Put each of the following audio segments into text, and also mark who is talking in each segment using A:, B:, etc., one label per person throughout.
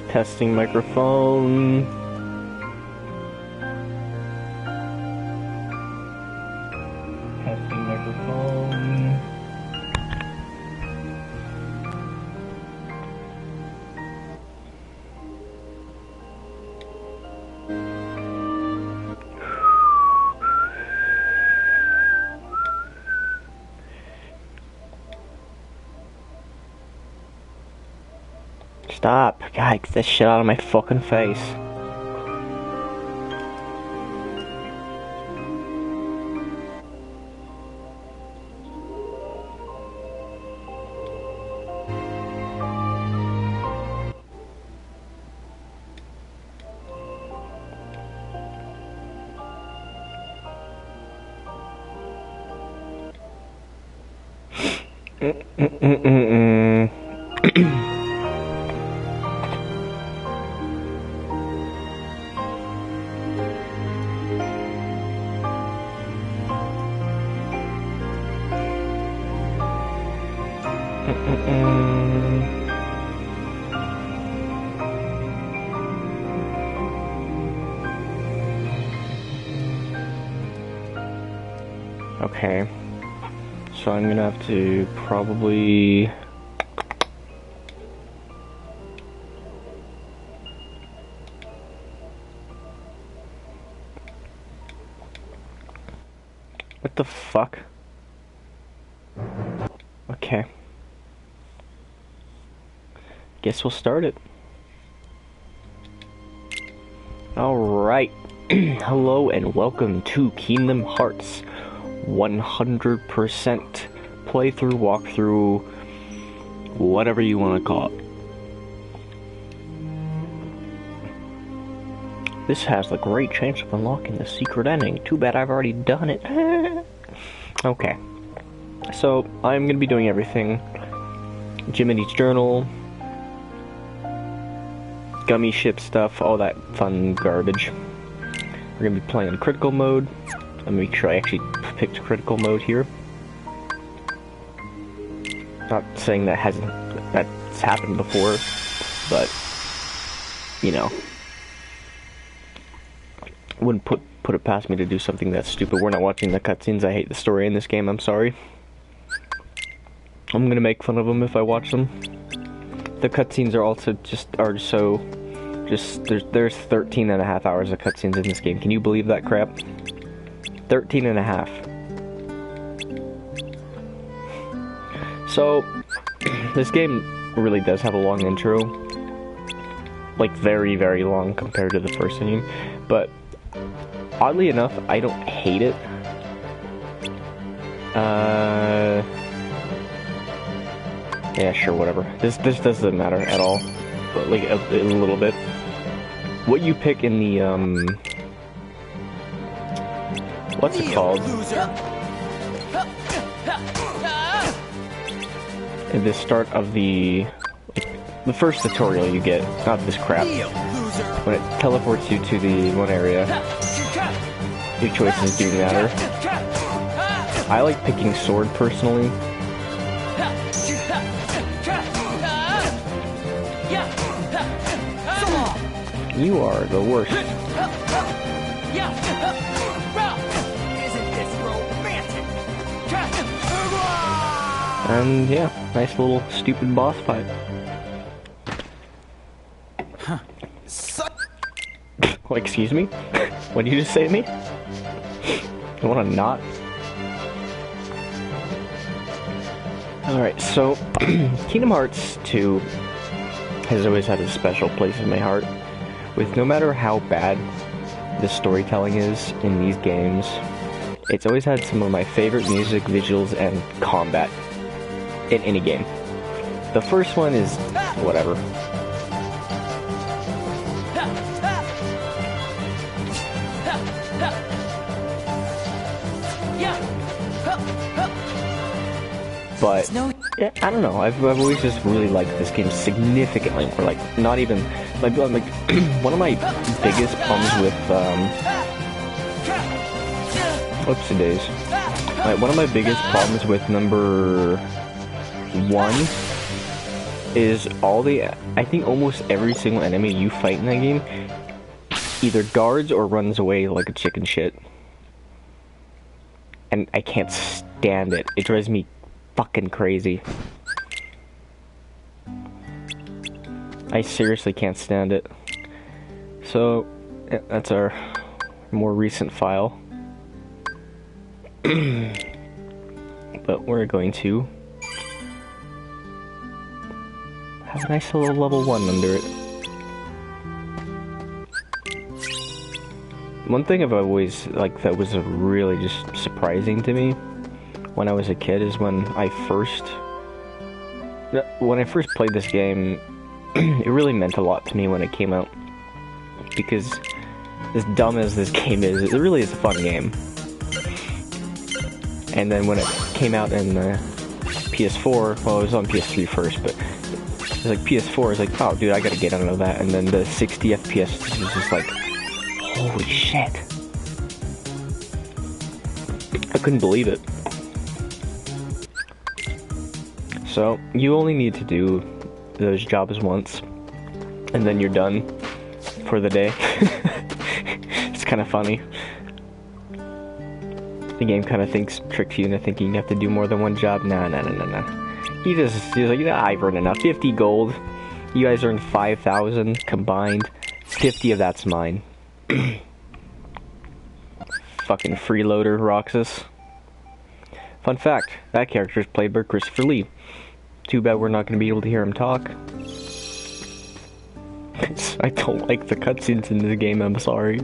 A: Testing microphone. Testing microphone. Stop. God, get that shit out of my fucking face. Okay, so I'm gonna have to probably... What the fuck? Okay. Guess we'll start it. Alright. Hello and welcome to Kingdom Hearts 100% playthrough, walkthrough, whatever you want to call it. This has the great chance of unlocking the secret ending. Too bad I've already done it. Okay. So, I'm going to be doing everything. Jiminy's Journal, Gummy Ship stuff, all that fun garbage. We're going to be playing critical mode. Let me make sure I actually picked critical mode here. Not saying that's happened before, but, you know. Wouldn't put it past me to do something that's stupid. We're not watching the cutscenes. I hate the story in this game. I'm sorry. I'm gonna make fun of them if I watch them. The cutscenes are also there's 13 and a half hours of cutscenes in this game. Can you believe that crap? 13 and a half. So, this game really does have a long intro. Like, very, very long compared to the first game. But, oddly enough, I don't hate it. Yeah, sure, whatever. This doesn't matter at all. But, like, a little bit. What you pick in the, what's it called? At the start of the first tutorial you get, not this crap, when it teleports you to the one area, your choices do matter. I like picking sword personally. You are the worst. And yeah, nice little stupid boss fight. Oh, excuse me? What did you just say to me? You wanna not? Alright, so Kingdom Hearts 2 has always had a special place in my heart. With no matter how bad the storytelling is in these games, it's always had some of my favorite music, visuals, and combat in any game. The first one is whatever. But yeah, I don't know. I've always just really liked this game significantly more. Like, not even like one of my biggest problems with whoopsie days. Like, one of my biggest problems with number 1 is I think almost every single enemy you fight in that game either guards or runs away like a chicken shit. And I can't stand it. It drives me fucking crazy. I seriously can't stand it. So, that's our more recent file. But we're going to have a nice little level 1 under it. One thing I've always, like, that was really just surprising to me when I was a kid is when I first played this game, it really meant a lot to me when it came out. Because, as dumb as this game is, it really is a fun game. And then when it came out in the PS4, well, it was on PS3 first, but it was like PS4, I was like, oh, dude, I gotta get onto that. And then the 60 FPS was just like, holy shit. I couldn't believe it. So, you only need to do those jobs once, and then you're done for the day. It's kind of funny. The game kind of tricks you into thinking you have to do more than one job. Nah. He's like, yeah, I've earned enough. 50 gold. You guys earned 5,000 combined. 50 of that's mine. Fucking freeloader, Roxas. Fun fact, that character is played by Christopher Lee. Too bad we're not going to be able to hear him talk. I don't like the cutscenes in this game, I'm sorry.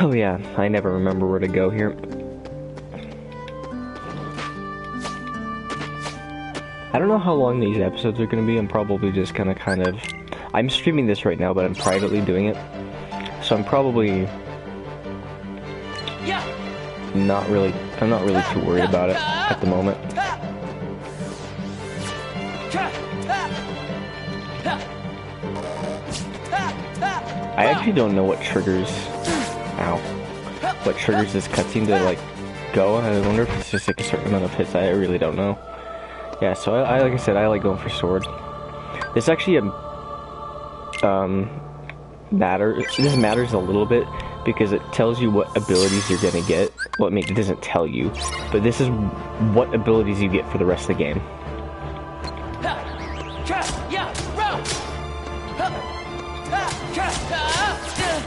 A: Oh yeah, I never remember where to go here. I don't know how long these episodes are going to be. I'm probably just gonna kind of... I'm streaming this right now, but I'm privately doing it. So I'm probably... I'm not really too worried about it at the moment. I actually don't know what triggers... Ow. What triggers this cutscene to, like, go. I wonder if it's just, like, a certain amount of hits. I really don't know. Yeah, so I like I said, I like going for sword. This actually, this matters a little bit, because it tells you what abilities you're gonna get. Well, I mean, it doesn't tell you, but this is what abilities you get for the rest of the game.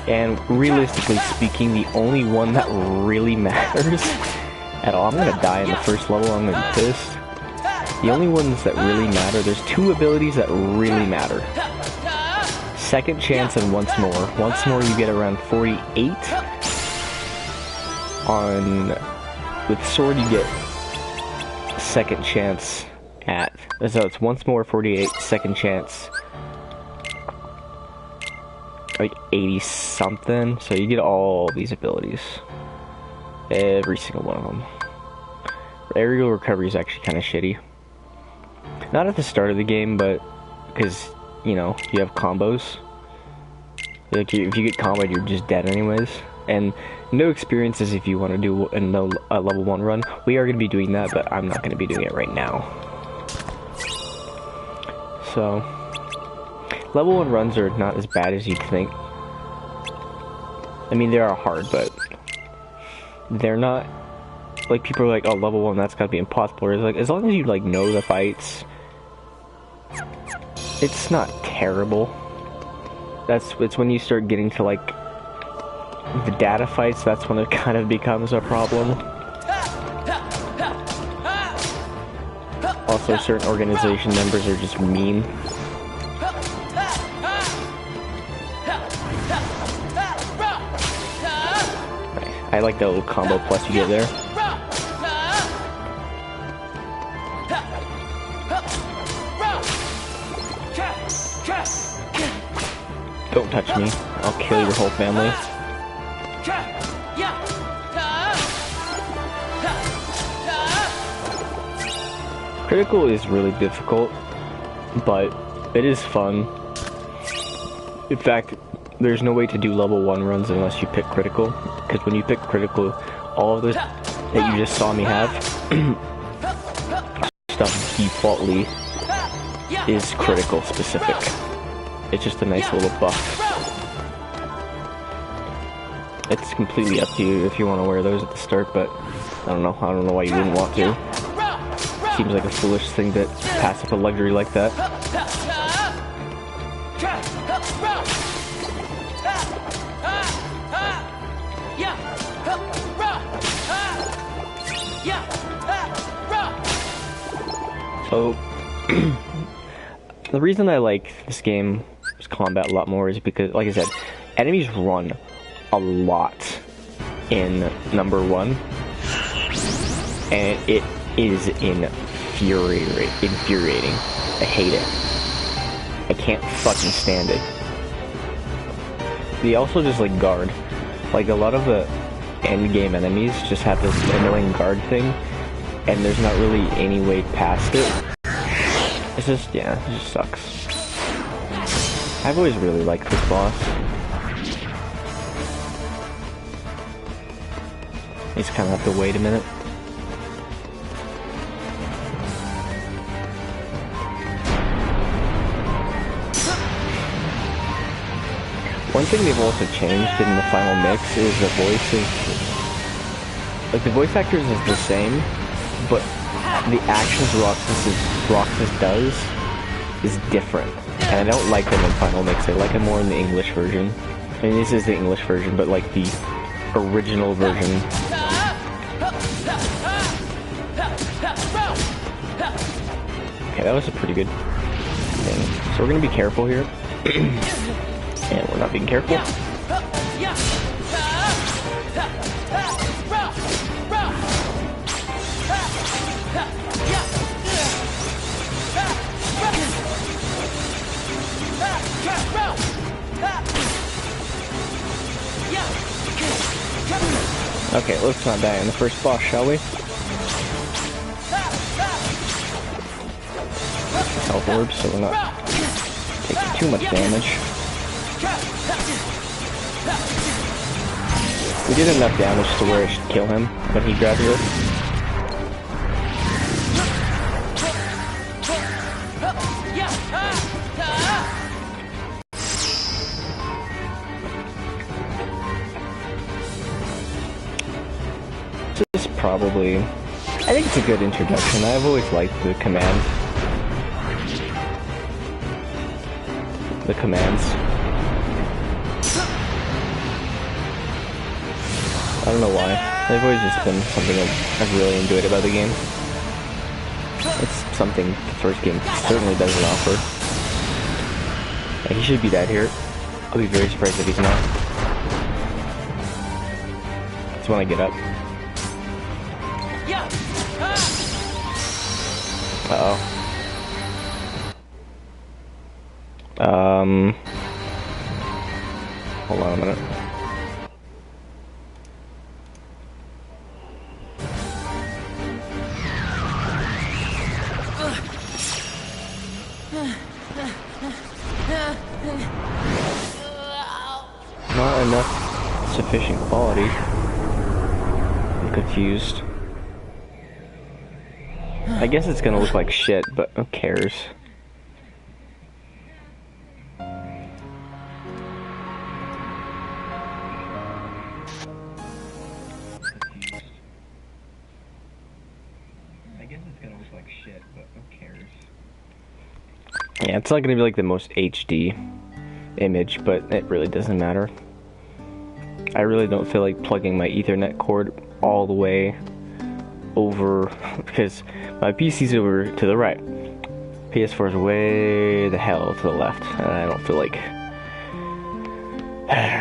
A: And realistically speaking, the only one that really matters at all, I'm gonna die in the first level, I'm gonna be pissed. The only ones that really matter, there's two abilities that really matter. Second Chance and Once More. Once More you get around 48. With Sword you get Second Chance at... So it's Once More 48, Second Chance like 80 something. So you get all these abilities. Every single one of them. Aerial recovery is actually kind of shitty. Not at the start of the game, but because, you know, you have combos. Like, if you get comboed, you're just dead anyways. And no experiences if you want to do a level 1 run. We are going to be doing that, but I'm not going to be doing it right now. So, level 1 runs are not as bad as you'd think. I mean, they are hard, but they're not... Like, people are like, oh, level 1, that's gotta be impossible. It's like, as long as you, like, know the fights, it's not terrible. It's when you start getting to, like, the data fights, that's when it kind of becomes a problem. Also, certain organization members are just mean. I like that little combo plus you get there. Don't touch me. I'll kill your whole family. Critical is really difficult, but it is fun. In fact, there's no way to do level 1 runs unless you pick critical, because when you pick critical, all of those that you just saw me have are stuff defaultly is critical specific. It's just a nice little buff. It's completely up to you if you want to wear those at the start, but I don't know why you wouldn't want to. Seems like a foolish thing to pass up a luxury like that. So, the reason I like this game's combat a lot more is because, like I said, enemies run a lot in number 1, and it is infuriating. I hate it. I can't fucking stand it. They also just like guard. Like a lot of the end game enemies just have this annoying guard thing, and there's not really any way past it. It's just, yeah, it just sucks. I've always really liked this boss. You just kind of have to wait a minute. One thing they've also changed in the final mix is the voices. Like, the voice actors is the same, but the actions Roxas does is different. And I don't like them in final mix, I like them more in the English version. I mean, this is the English version, but like the original version. Okay, that was a pretty good thing. So we're gonna be careful here. And we're not being careful. Okay, let's not die in the first boss, shall we? Health orbs, so we're not taking too much damage. We did enough damage to where it should kill him when he grabbed her. This is probably... I think it's a good introduction. I've always liked the commands. I don't know why. They've always just been something I've really enjoyed about the game. It's something the first game certainly doesn't offer. Yeah, he should be dead here. I'll be very surprised if he's not. That's when I get up. Uh-oh. Hold on a minute. Not enough sufficient quality. I'm confused. I guess it's gonna look like shit, but who cares? Yeah, it's not gonna be like the most HD image, but it really doesn't matter. I really don't feel like plugging my Ethernet cord all the way over, because my PC's over to the right. PS4 is way the hell to the left, and I don't feel like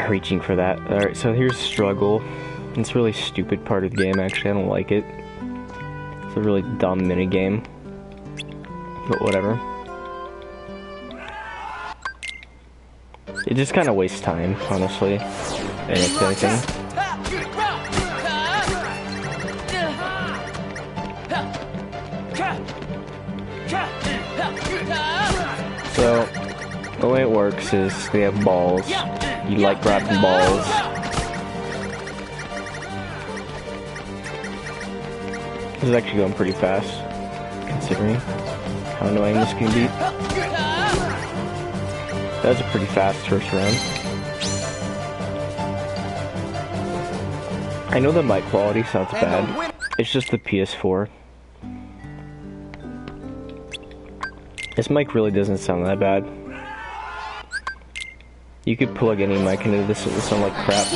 A: reaching for that. Alright, so here's Struggle. It's a really stupid part of the game, actually. I don't like it. It's a really dumb minigame. But whatever. It just kind of wastes time, honestly. And it's anything. So, the way it works is they have balls. You like grabbing balls. This is actually going pretty fast. considering how annoying this can be. That was a pretty fast first round. I know the mic quality sounds bad. It's just the PS4. This mic really doesn't sound that bad. You could plug any mic into this, it would sound like crap.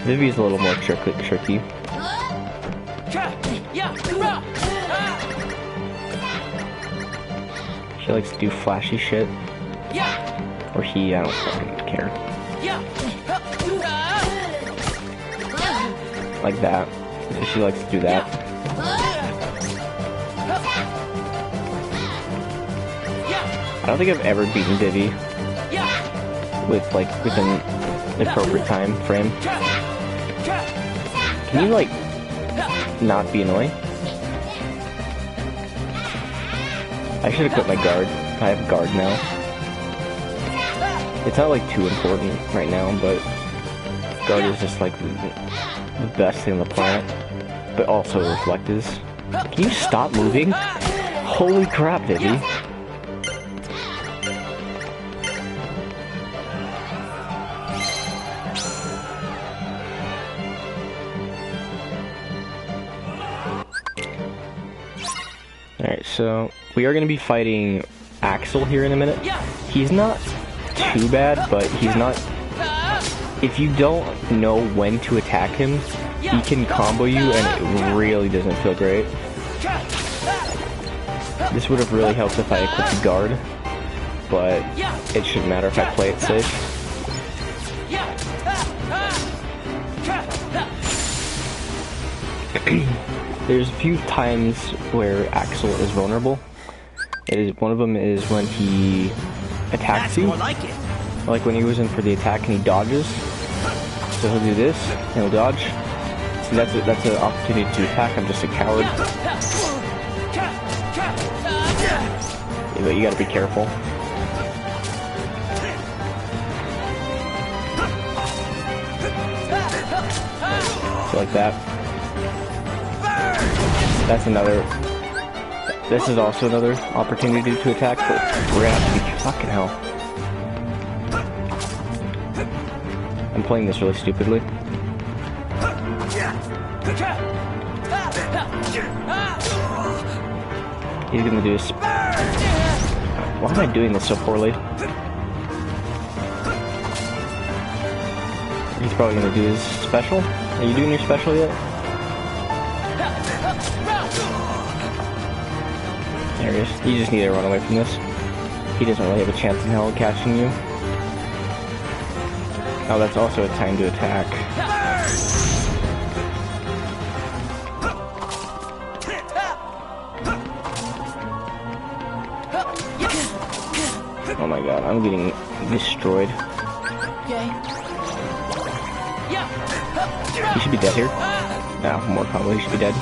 A: Vivi's a little more tricky. She likes to do flashy shit. Or he, I don't fucking care. Like that. So she likes to do that. I don't think I've ever beaten Vivi with, like, within the appropriate time frame. Can you, like, not be annoying? I should have quit my guard. I have guard now. It's not, like, too important right now, but guard is just, like, the best thing on the planet. But also reflect is. Can you stop moving? Holy crap, Vivi. Alright, so we are going to be fighting Axel here in a minute. He's not too bad, but he's not... If you don't know when to attack him, he can combo you and it really doesn't feel great. This would have really helped if I equipped the guard, but it shouldn't matter if I play it safe. There's a few times where Axel is vulnerable. One of them is when he attacks you. Like when he goes in for the attack and he dodges. So he'll do this, and he'll dodge. See, that's an opportunity to attack. I'm just a coward. Yeah, but you gotta be careful. So like that. That's another... This is also another opportunity to attack, but we're gonna have to be... Fucking hell. I'm playing this really stupidly. He's gonna do this... Why am I doing this so poorly? He's probably gonna do his special. Are you doing your special yet? There he is. You just need to run away from this. He doesn't really have a chance in hell of catching you. Oh, that's also a time to attack. Oh my god, I'm getting destroyed. He should be dead here. No, more combo, he should be dead.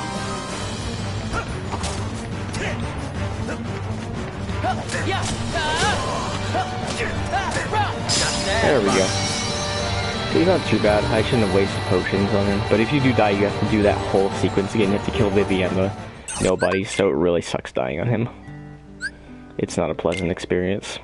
A: There we go. He's not too bad. I shouldn't have wasted potions on him. But if you do die, you have to do that whole sequence again. You have to kill Vivi and the nobody, so it really sucks dying on him. It's not a pleasant experience.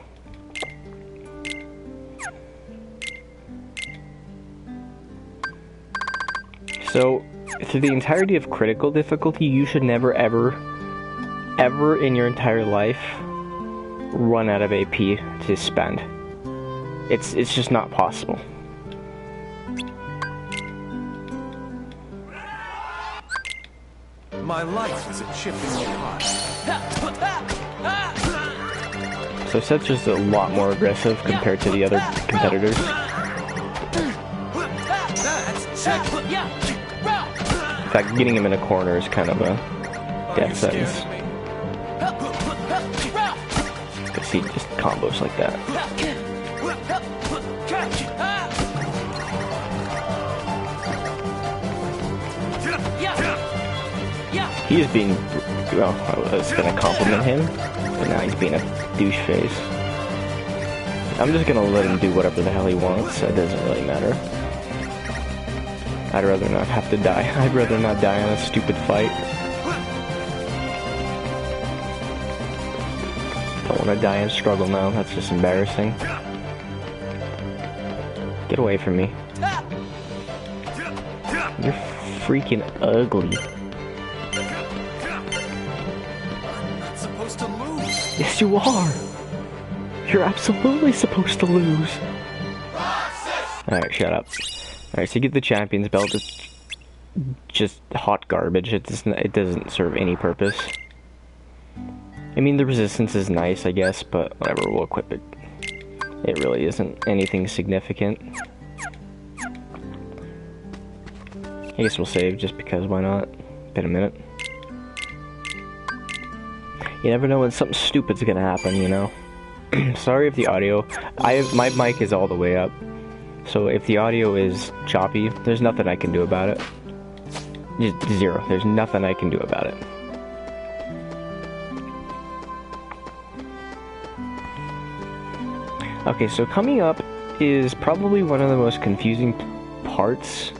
A: So, through the entirety of critical difficulty, you should never, ever in your entire life run out of AP to spend. It's just not possible.
B: My life is a chip in the pie.
A: So Seth's just a lot more aggressive compared to the other competitors. In fact, getting him in a corner is kind of a death sentence. Because he just combos like that. He is being, well, I was gonna compliment him, but now he's being a douche face. I'm just gonna let him do whatever the hell he wants, so it doesn't really matter. I'd rather not have to die. I'd rather not die on a stupid fight. Don't want to die and struggle now. That's just embarrassing. Get away from me. You're freaking ugly.
B: I'm not supposed to lose.
A: Yes, you are. You're absolutely supposed to lose. Alright, shut up. Alright, so you get the champion's belt. It's just hot garbage. It doesn't serve any purpose. I mean, the resistance is nice, I guess, but whatever, we'll equip it. It really isn't anything significant. I guess we'll save just because, why not? Been a minute. You never know when something stupid's gonna happen, you know? Sorry if the audio... my mic is all the way up. So if the audio is choppy, there's nothing I can do about it. Just zero. There's nothing I can do about it. Okay, so coming up is probably one of the most confusing parts.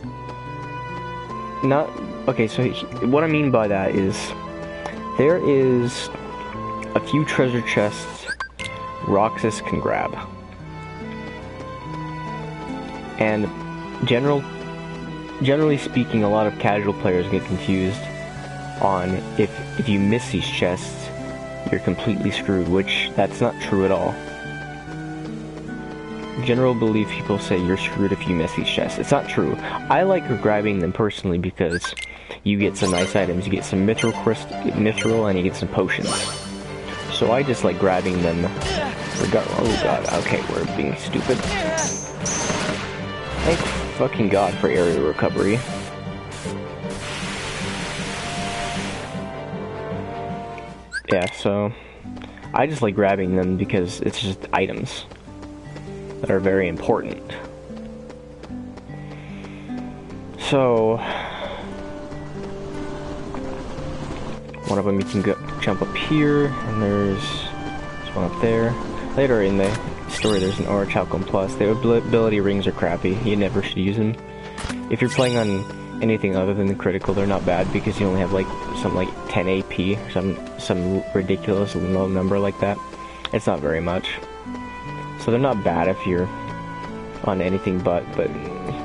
A: Okay, so what I mean by that is there is a few treasure chests Roxas can grab. And generally speaking, a lot of casual players get confused on if you miss these chests, you're completely screwed, which that's not true at all. General belief, people say you're screwed if you miss these chests. It's not true. I like grabbing them personally because you get some nice items. You get some mithril, and you get some potions. So I just like grabbing them. Oh god, okay, we're being stupid. Thank fucking god for area recovery. Yeah, so I just like grabbing them because it's just items that are very important. So one of them you can jump up here, and there's one up there. Later in the story there's an Orichalcum Plus. The ability rings are crappy. You never should use them. If you're playing on anything other than the critical, they're not bad because you only have like something like 10 AP, some ridiculous low number like that. It's not very much. So they're not bad if you're on anything but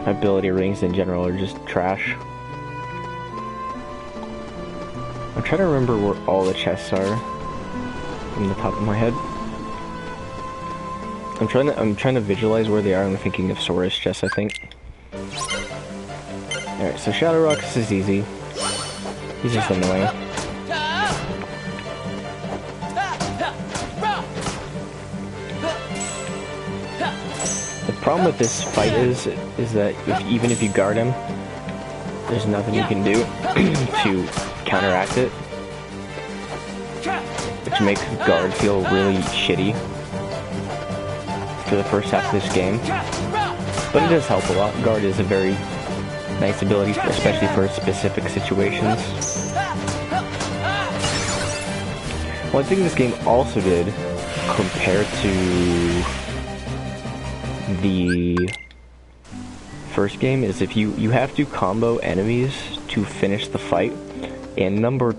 A: ability rings in general are just trash. I'm trying to remember where all the chests are from the top of my head. I'm trying to visualize where they are. I'm thinking of Saurus chests, I think. Alright, so Shadow Roxas is easy. He's just annoying. The problem with this fight is that even if you guard him, there's nothing you can do to counteract it, which makes guard feel really shitty for the first half of this game. But it does help a lot. Guard is a very nice ability, especially for specific situations. One thing this game also did, compared to the first game, is if you have to combo enemies to finish the fight, and number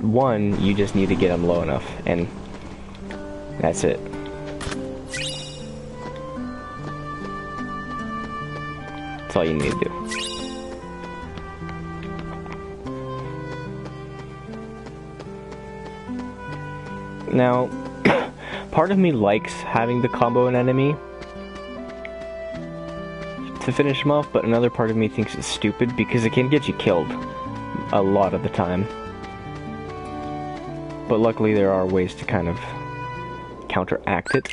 A: one, you just need to get them low enough, and that's it. That's all you need to do. Now, part of me likes having to combo an enemy to finish him off, but another part of me thinks it's stupid because it can get you killed a lot of the time. But luckily there are ways to kind of counteract it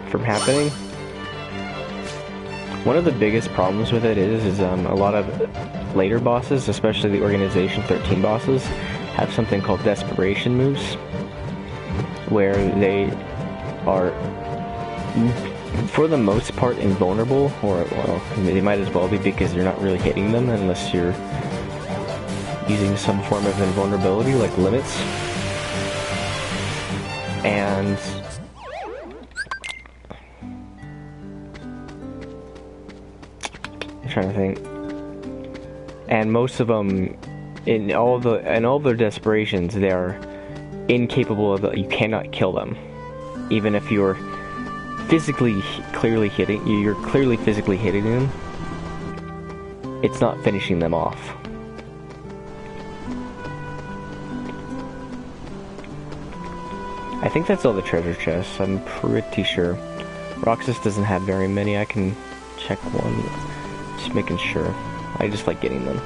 A: from happening. One of the biggest problems with it is a lot of later bosses, especially the Organization 13 bosses, have something called desperation moves, where they are, for the most part, invulnerable, or, well, they might as well be because you're not really hitting them unless you're using some form of invulnerability, like limits. And trying to think. And most of them, in all their desperations, they are incapable of. You cannot kill them, even if you're clearly hitting them. It's not finishing them off. I think that's all the treasure chests. I'm pretty sure. Roxas doesn't have very many. I can check one. Just making sure. I just like getting them.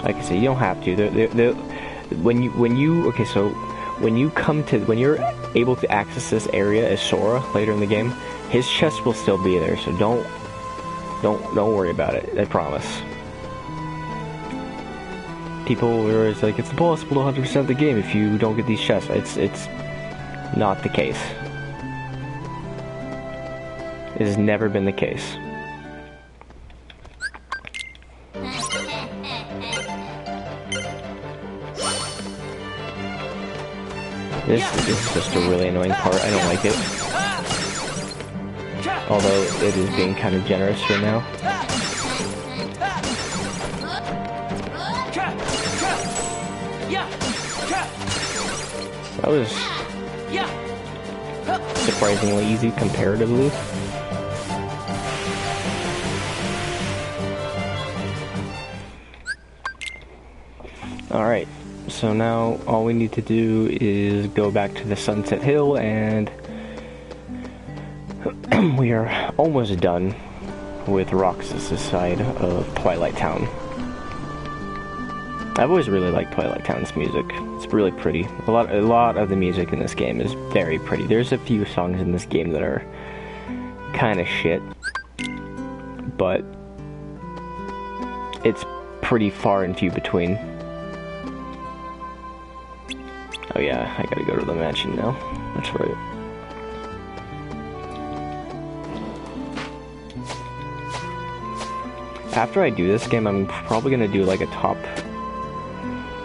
A: Like I say, you don't have to. When you're able to access this area as Sora later in the game, his chest will still be there. So don't worry about it. I promise. People are always like, it's impossible to 100% the game if you don't get these chests. It's not the case. It has never been the case. This is just a really annoying part. I don't like it. Although it is being kind of generous right now. That was surprisingly easy comparatively. Alright, so now all we need to do is go back to the Sunset Hill, and we are almost done with Roxas' side of Twilight Town. I've always really liked Twilight Town's music. It's really pretty. A lot of the music in this game is very pretty. There's a few songs in this game that are kind of shit, but it's pretty far and few between. Oh yeah, I gotta go to the mansion now. That's right. After I do this game, I'm probably gonna do like a top.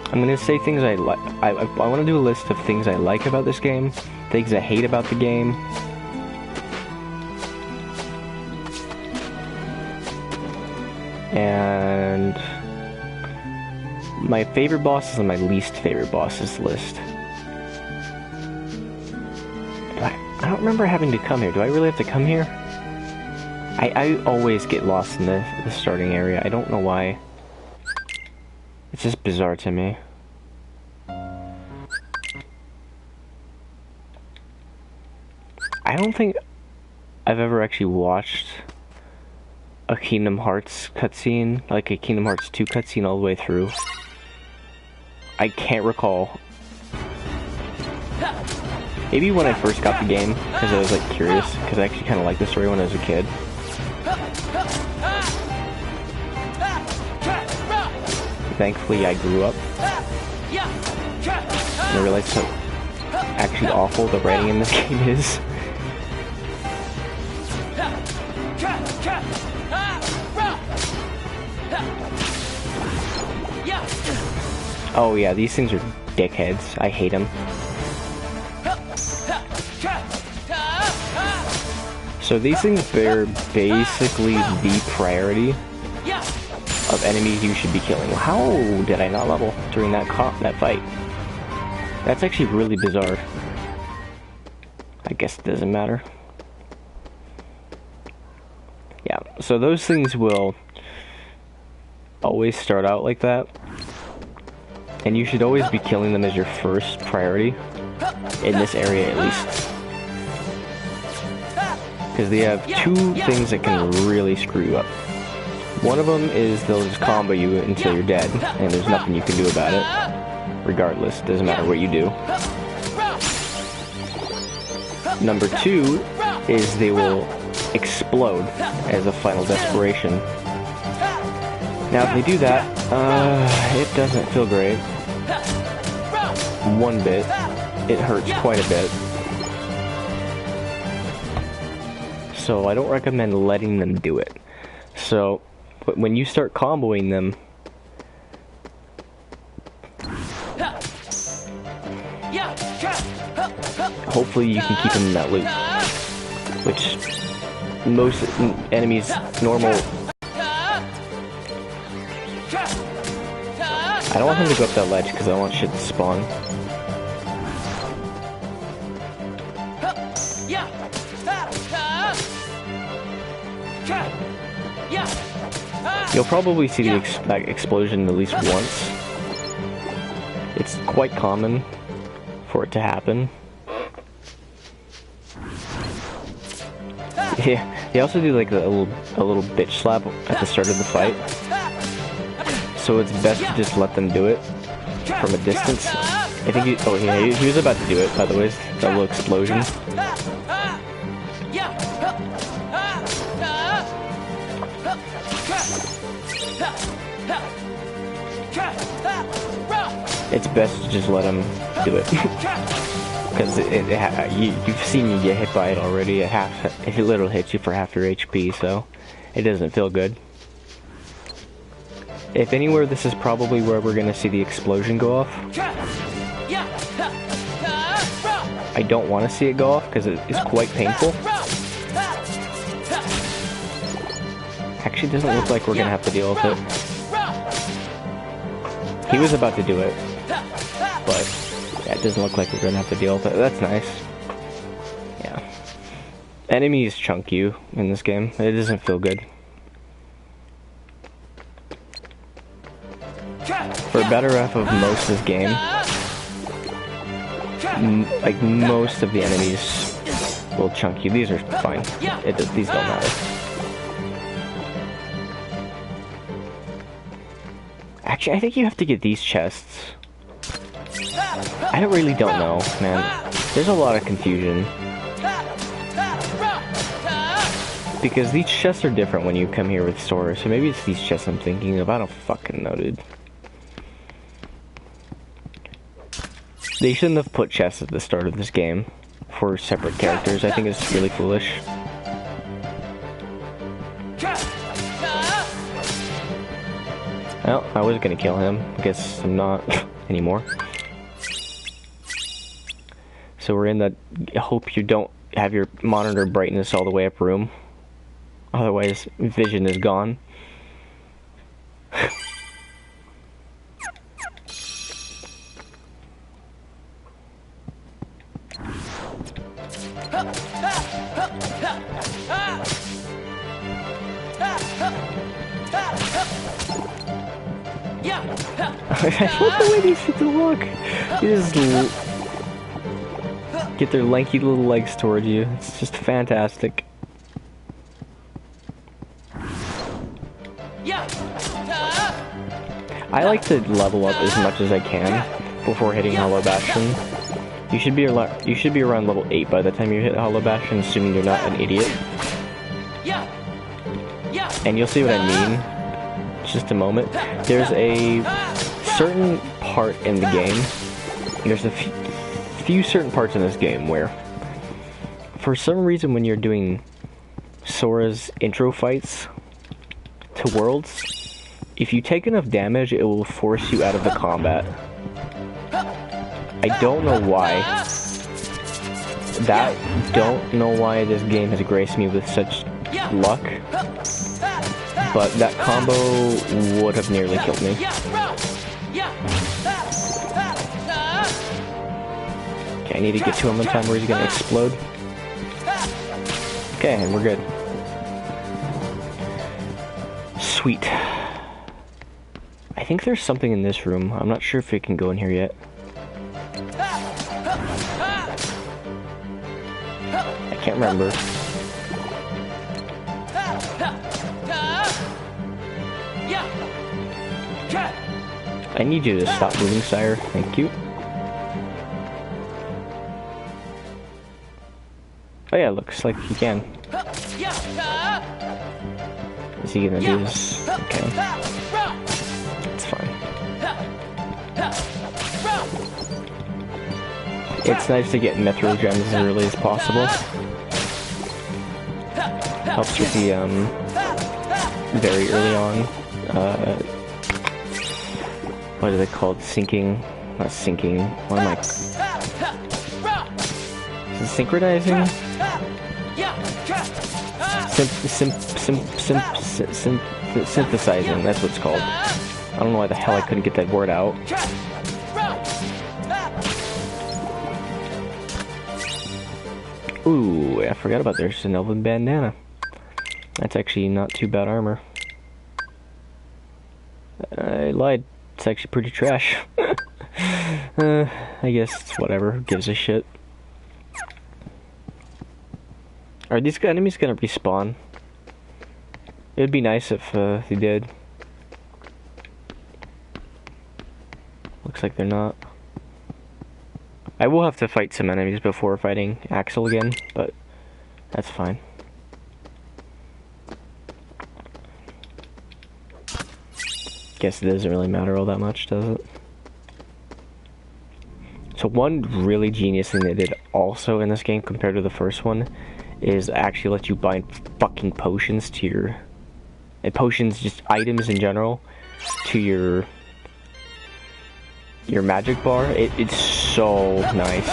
A: I'm gonna say things I like. I want to do a list of things I like about this game, things I hate about the game, and my favorite bosses and my least favorite bosses list. I don't remember having to come here. Do I really have to come here? I always get lost in the starting area. I don't know why. It's just bizarre to me. I don't think I've ever actually watched a Kingdom Hearts cutscene, like a Kingdom Hearts 2 cutscene all the way through. I can't recall. Maybe when I first got the game, because I was like curious, because I actually kind of liked the story when I was a kid. Thankfully, I grew up, and I realized how actually awful the writing in this game is. Oh yeah, these things are dickheads. I hate them. So these things, they're basically the priority of enemies you should be killing. How did I not level during that fight? That's actually really bizarre. I guess it doesn't matter. Yeah, so those things will always start out like that. And you should always be killing them as your first priority. In this area, at least. Because they have two things that can really screw you up. One of them is they'll just combo you until you're dead, and there's nothing you can do about it. Regardless, doesn't matter what you do. Number two is they will explode as a final desperation. Now if they do that, it doesn't feel great. One bit. It hurts quite a bit. So I don't recommend letting them do it. So, but when you start comboing them, hopefully you can keep them in that loop. Which most enemies' normal I don't want him to go up that ledge because I don't want shit to spawn. You'll probably see that explosion at least once. It's quite common for it to happen. Yeah, they also do like a little bitch slap at the start of the fight. So it's best to just let them do it from a distance. I think he was about to do it, by the way, that little explosion. It's best to just let him do it. Because you've seen me get hit by it already. It literally hits you for half your HP, so it doesn't feel good. If anywhere, this is probably where we're gonna see the explosion go off. I don't want to see it go off because it is quite painful. Actually, it doesn't look like we're gonna have to deal with it. He was about to do it, but yeah, it doesn't look like we're gonna have to deal with it. That's nice. Yeah. Enemies chunk you in this game. It doesn't feel good. For better half of most of this game, like most of the enemies will chunk you. These are fine. These don't matter. Actually, I think you have to get these chests. I really don't know, man. There's a lot of confusion. Because these chests are different when you come here with Sora, so maybe it's these chests I'm thinking of. I don't fucking know, dude. They shouldn't have put chests at the start of this game for separate characters. I think it's really foolish. Well, I was gonna kill him. I guess I'm not anymore. So we're in that hope you don't have your monitor brightness all the way up room. Otherwise, vision is gone. I love the way these people look. They just get their lanky little legs toward you. It's just fantastic. I like to level up as much as I can before hitting Hollow Bastion. You should be around level 8 by the time you hit Hollow Bastion, assuming you're not an idiot. And you'll see what I mean. Just a moment. There's a certain part in the game. There's a few certain parts in this game where, for some reason, when you're doing Sora's intro fights to Worlds, if you take enough damage, it will force you out of the combat. I don't know why. Don't know why this game has graced me with such luck. But that combo would have nearly killed me. Okay, I need to get to him in time where he's gonna explode. Okay, and we're good. Sweet. I think there's something in this room. I'm not sure if it can go in here yet. I can't remember. I need you to stop moving, sire. Thank you. Oh yeah, looks like he can. Is he gonna do this? Okay. It's fine. It's nice to get Mythro gems as early as possible. Helps with the, very early on, what are they called? Sinking? Not sinking. What am I? Is it synchronizing? Synthesizing, that's what it's called. I don't know why the hell I couldn't get that word out. Ooh, I forgot about there's an elven bandana. That's actually not too bad armor. I lied. It's actually pretty trash. I guess it's whatever. Who gives a shit? Are these enemies gonna respawn? It'd be nice if they did. Looks like they're not. I will have to fight some enemies before fighting Axel again, but that's fine. Guess it doesn't really matter all that much, does it? So one really genius thing they did also in this game compared to the first one is actually let you bind fucking potions to your... And potions, just items in general, to your magic bar. It's so nice.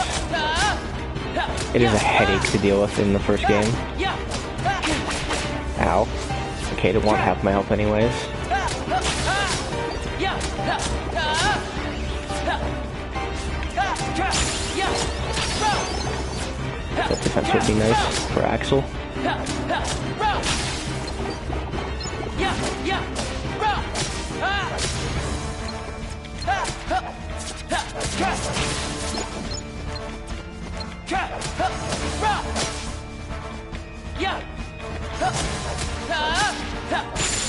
A: It is a headache to deal with in the first game. Ow. Okay, they want half my health anyways. That defense would be nice for Axel.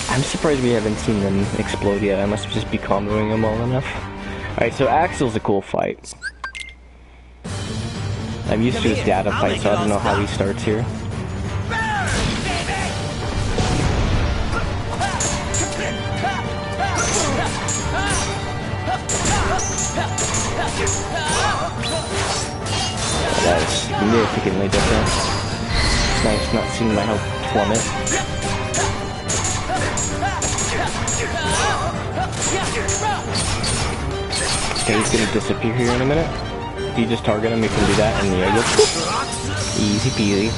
A: I'm surprised we haven't seen them explode yet. I must just be comboing them well enough. Alright, so Axel's a cool fight. I'm used to his data fight, so I don't know how he starts here. That is significantly different. It's nice not seeing my health plummet. Okay, he's gonna disappear here in a minute. If you just target him, you can do that, and there you go. Easy peasy.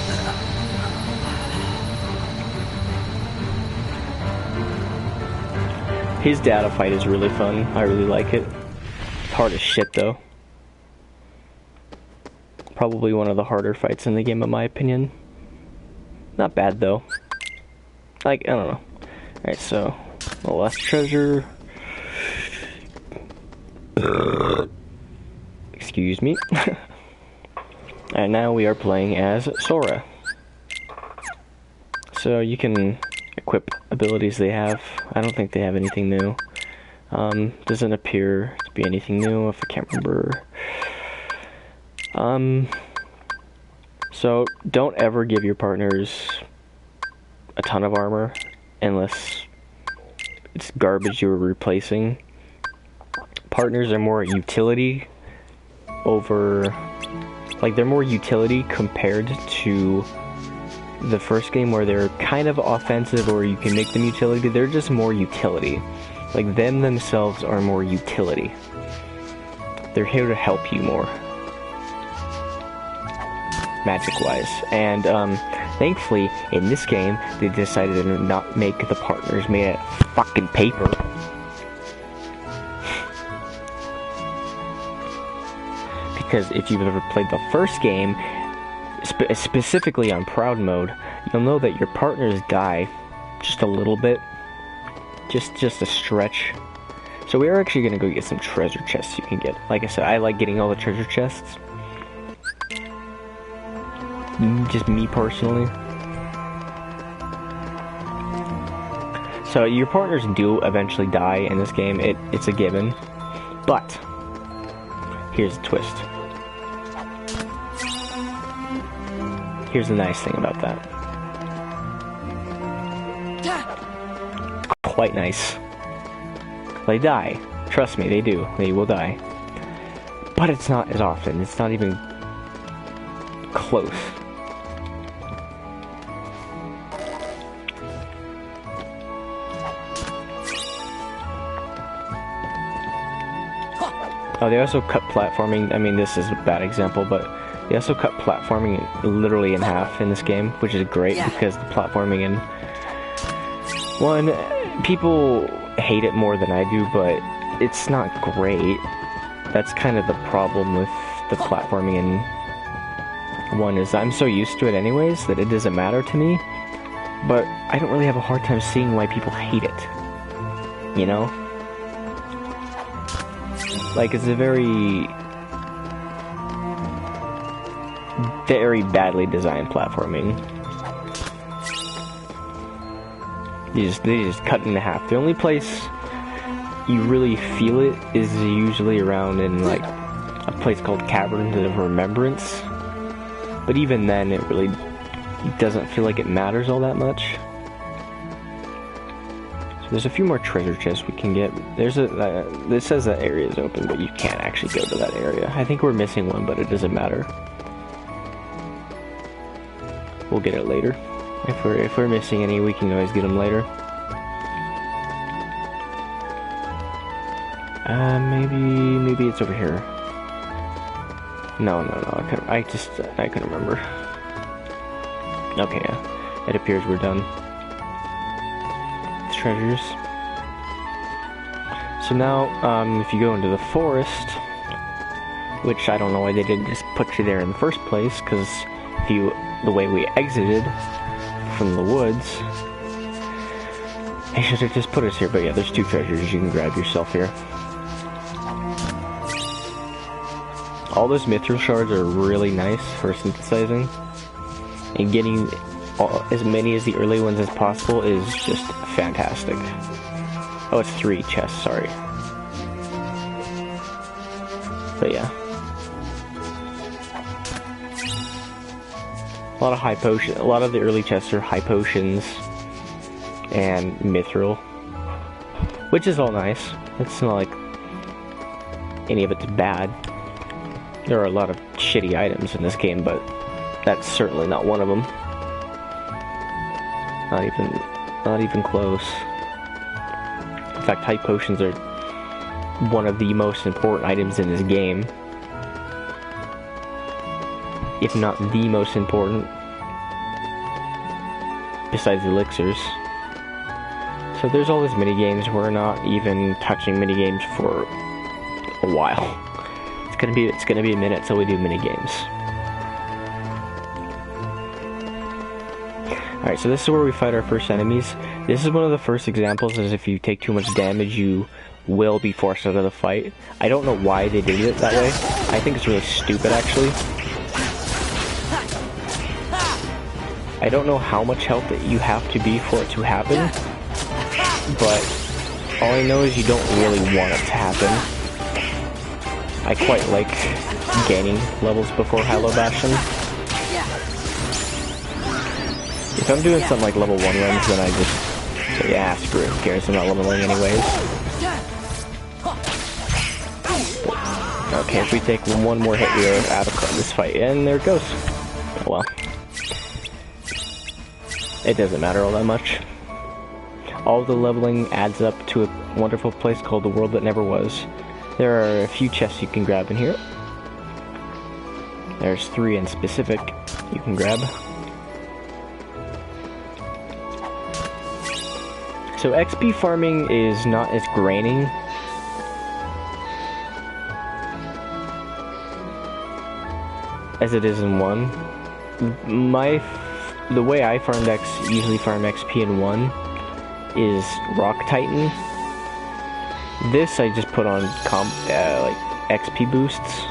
A: His data fight is really fun. I really like it. It's hard as shit, though. Probably one of the harder fights in the game, in my opinion. Not bad, though. Like, I don't know. Alright, so, the last treasure. Excuse me. And now we are playing as Sora. So you can equip abilities they have. I don't think they have anything new. Doesn't appear to be anything new if I can't remember. So don't ever give your partners a ton of armor unless it's garbage you're replacing. Partners are more utility over, like, they're more utility compared to the first game where they're kind of offensive or you can make them utility. They're just more utility. Like, them themselves are more utility. They're here to help you more, magic-wise. And, thankfully, in this game, they decided to not make the partners made out of fucking paper. Because if you've ever played the first game, specifically on Proud Mode, you'll know that your partners die just a little bit. Just a stretch. So we are actually going to go get some treasure chests you can get. Like I said, I like getting all the treasure chests. Just me personally. So your partners do eventually die in this game. It's a given. But here's the twist. Here's the nice thing about that. Quite nice. They die. Trust me, they do. They will die. But it's not as often. It's not even close. Oh, they also cut platforming. I mean, this is a bad example, but they also cut platforming literally in half in this game, which is great because the platforming in one people hate it more than I do, but it's not great. That's kind of the problem with the platforming in 1 is I'm so used to it anyways that it doesn't matter to me, but I don't really have a hard time seeing why people hate it, you know? Like, it's a very badly designed platforming. They just cut it in half. The only place you really feel it is usually around in like a place called Caverns of Remembrance, but even then it really doesn't feel like it matters all that much. So there's a few more treasure chests we can get. There's this says that area is open, but you can't actually go to that area. I think we're missing one, but it doesn't matter. We'll get it later. If we're missing any, we can always get them later. Maybe it's over here. No. I couldn't remember. Okay, yeah. It appears we're done. Treasures. So now, if you go into the forest, which I don't know why they didn't just put you there in the first place, because the way we exited from the woods, they should have just put us here. But yeah, there's 2 treasures you can grab yourself here. All those mithril shards are really nice for synthesizing, and getting as many as the early ones as possible is just fantastic. Oh, it's 3 chests, sorry. But yeah. A lot of high potions. A lot of the early chests are high potions and mithril, which is all nice. It's not like any of it's bad. There are a lot of shitty items in this game, but that's certainly not one of them. Not even close. In fact, high potions are one of the most important items in this game, if not the most important, besides elixirs. So there's all these mini games. We're not even touching mini games for a while. It's gonna be a minute till we do mini games. Alright, so this is where we fight our first enemies. This is one of the first examples, as if you take too much damage, you will be forced out of the fight. I don't know why they did it that way. I think it's really stupid, actually. I don't know how much health that you have to be for it to happen, but all I know is you don't really want it to happen. I quite like gaining levels before Hallow Bastion. If I'm doing something like level 1 runs, then I just say, yeah, screw it, who cares, I'm not leveling anyways. Okay, if we take one more hit, we are out of this fight, and there it goes. Oh well. It doesn't matter all that much. All the leveling adds up to a wonderful place called the World That Never Was. There are a few chests you can grab in here. There's 3 in specific you can grab. So XP farming is not as graining as it is in 1. The way I usually farm XP in 1 is Rock Titan. This I just put on like XP boosts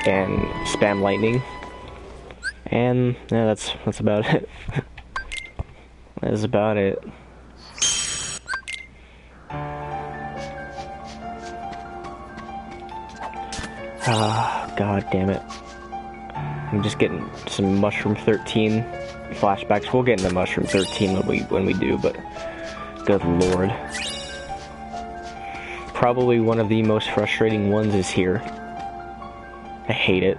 A: and spam lightning, and yeah, that's about it. That is about it. Ah, god damn it! I'm just getting some Mushroom 13 flashbacks. We'll get into Mushroom 13 when we do, but good lord. Probably one of the most frustrating ones is here. I hate it.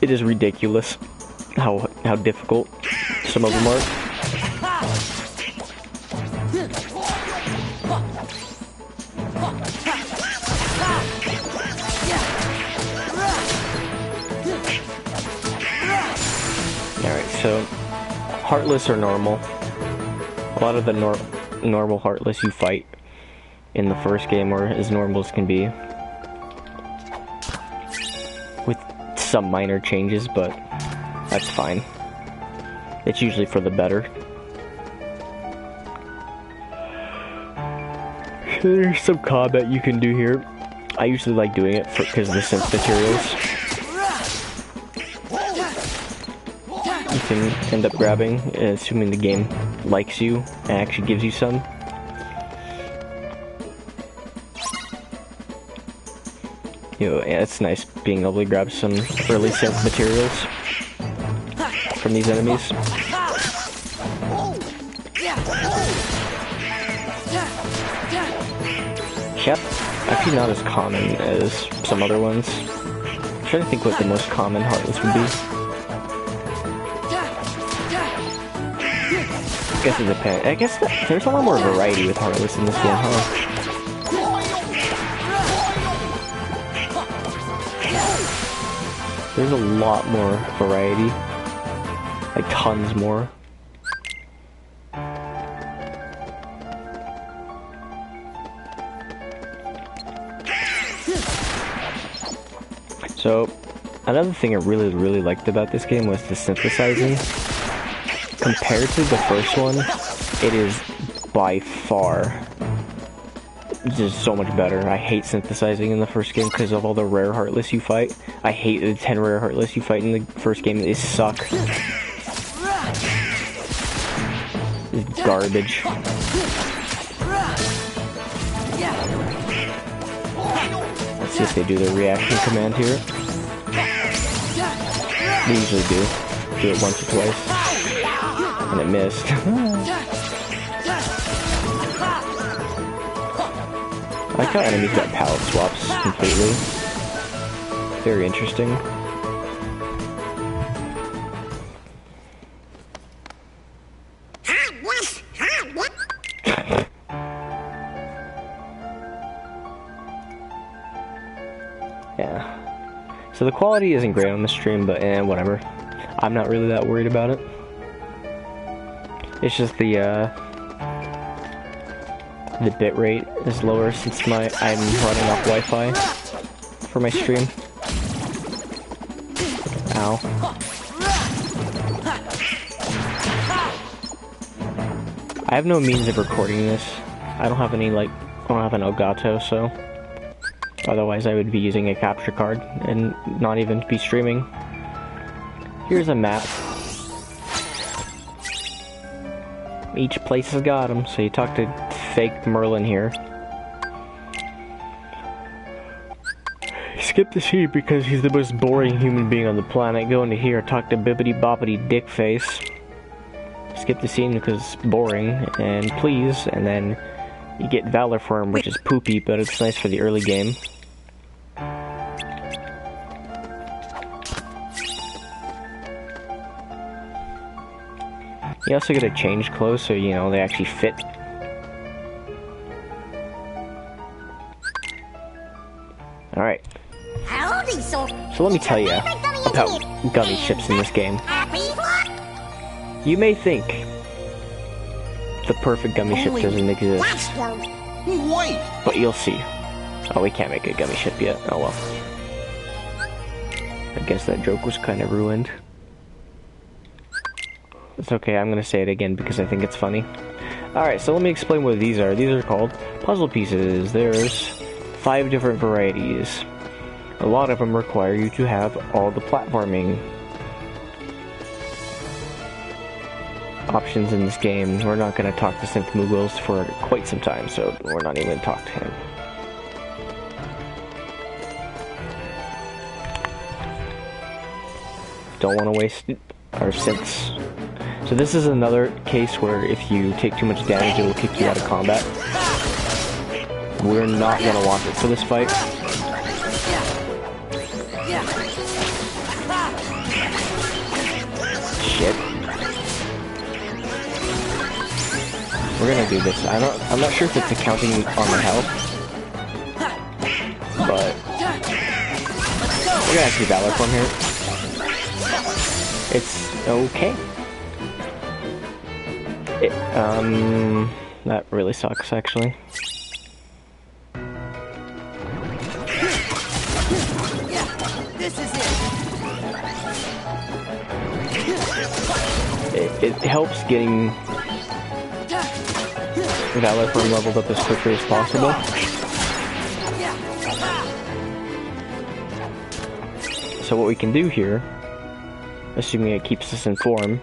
A: It is ridiculous how difficult some of them are. Alright, so Heartless are normal. A lot of the normal Heartless you fight in the first game are as normal as can be, with some minor changes, but that's fine. It's usually for the better. There's some combat you can do here. I usually like doing it because of the synth materials. You can end up grabbing, assuming the game likes you and actually gives you some. Yeah, it's nice being able to grab some early synth materials from these enemies. Yep, actually not as common as some other ones. I'm trying to think what the most common Heartless would be. I guess it depends. I guess there's a lot more variety with Heartless in this game, huh? There's a lot more variety. Like tons more. So, another thing I really liked about this game was the synthesizing. Compared to the first one, it is by far just so much better. I hate synthesizing in the first game because of all the rare Heartless you fight. I hate the 10 rare Heartless you fight in the first game. They suck. It's garbage. Let's see if they do the reaction command here. They usually do. Do it once or twice. And it missed. I like how enemies got palette swaps completely. Very interesting. Yeah. So the quality isn't great on the stream, but whatever. I'm not really that worried about it. It's just the bitrate is lower since I'm running off Wi-Fi for my stream. Ow. I have no means of recording this. I don't have any, I don't have an Elgato, so otherwise I would be using a capture card and not even be streaming. Here's a map. Each place has got them, so you talk to fake Merlin here. Skip the scene because he's the most boring human being on the planet. Go into here, talk to Bibbidi Boppity Dickface. Skip the scene because it's boring, and please, and then you get Valor for him, which is poopy, but it's nice for the early game. You also gotta change clothes so, you know, they actually fit. Alright. So let me tell you about gummy ships in this game. You may think the perfect gummy ship doesn't exist. But you'll see. Oh, we can't make a gummy ship yet. Oh well. I guess that joke was kind of ruined. It's okay, I'm gonna say it again because I think it's funny. Alright, so let me explain what these are. These are called puzzle pieces. There's 5 different varieties. A lot of them require you to have all the platforming options in this game. We're not gonna talk to Synth Moogles for quite some time, so we're not even gonna talk to him. Don't want to waste our synths. So this is another case where if you take too much damage, it will kick you out of combat. We're not going to want it for this fight. Shit. We're going to do this. I'm not sure if it's accounting on my health. But we're going to actually Valor from here. It's okay. That really sucks, actually.
C: This is
A: It helps getting Valor Form leveled up as quickly as possible. So what we can do here, assuming it keeps us in form,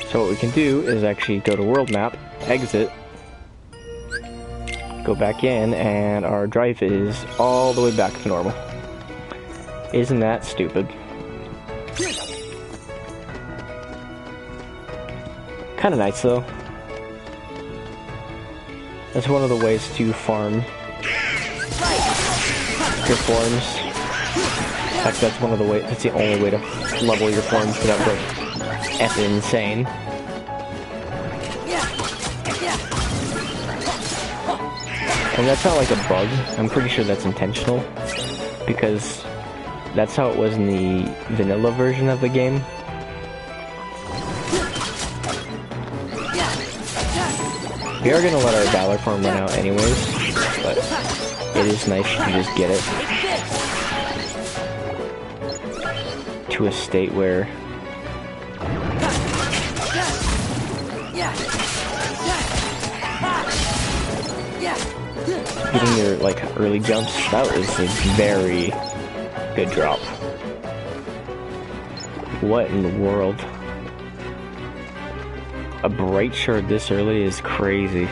A: so what we can do is actually go to world map, exit, go back in, and our drive is all the way back to normal. Isn't that stupid? Kinda nice though. That's one of the ways to farm your forms. In fact, that's one of the ways, that's the only way to level your forms without going effing insane. And that's not like a bug, I'm pretty sure that's intentional, because that's how it was in the vanilla version of the game. We are gonna let our Valor Form run out anyways, but it is nice to just get it to a state where getting your like early jumps, that was a very good drop. What in the world? A bright shard this early is crazy.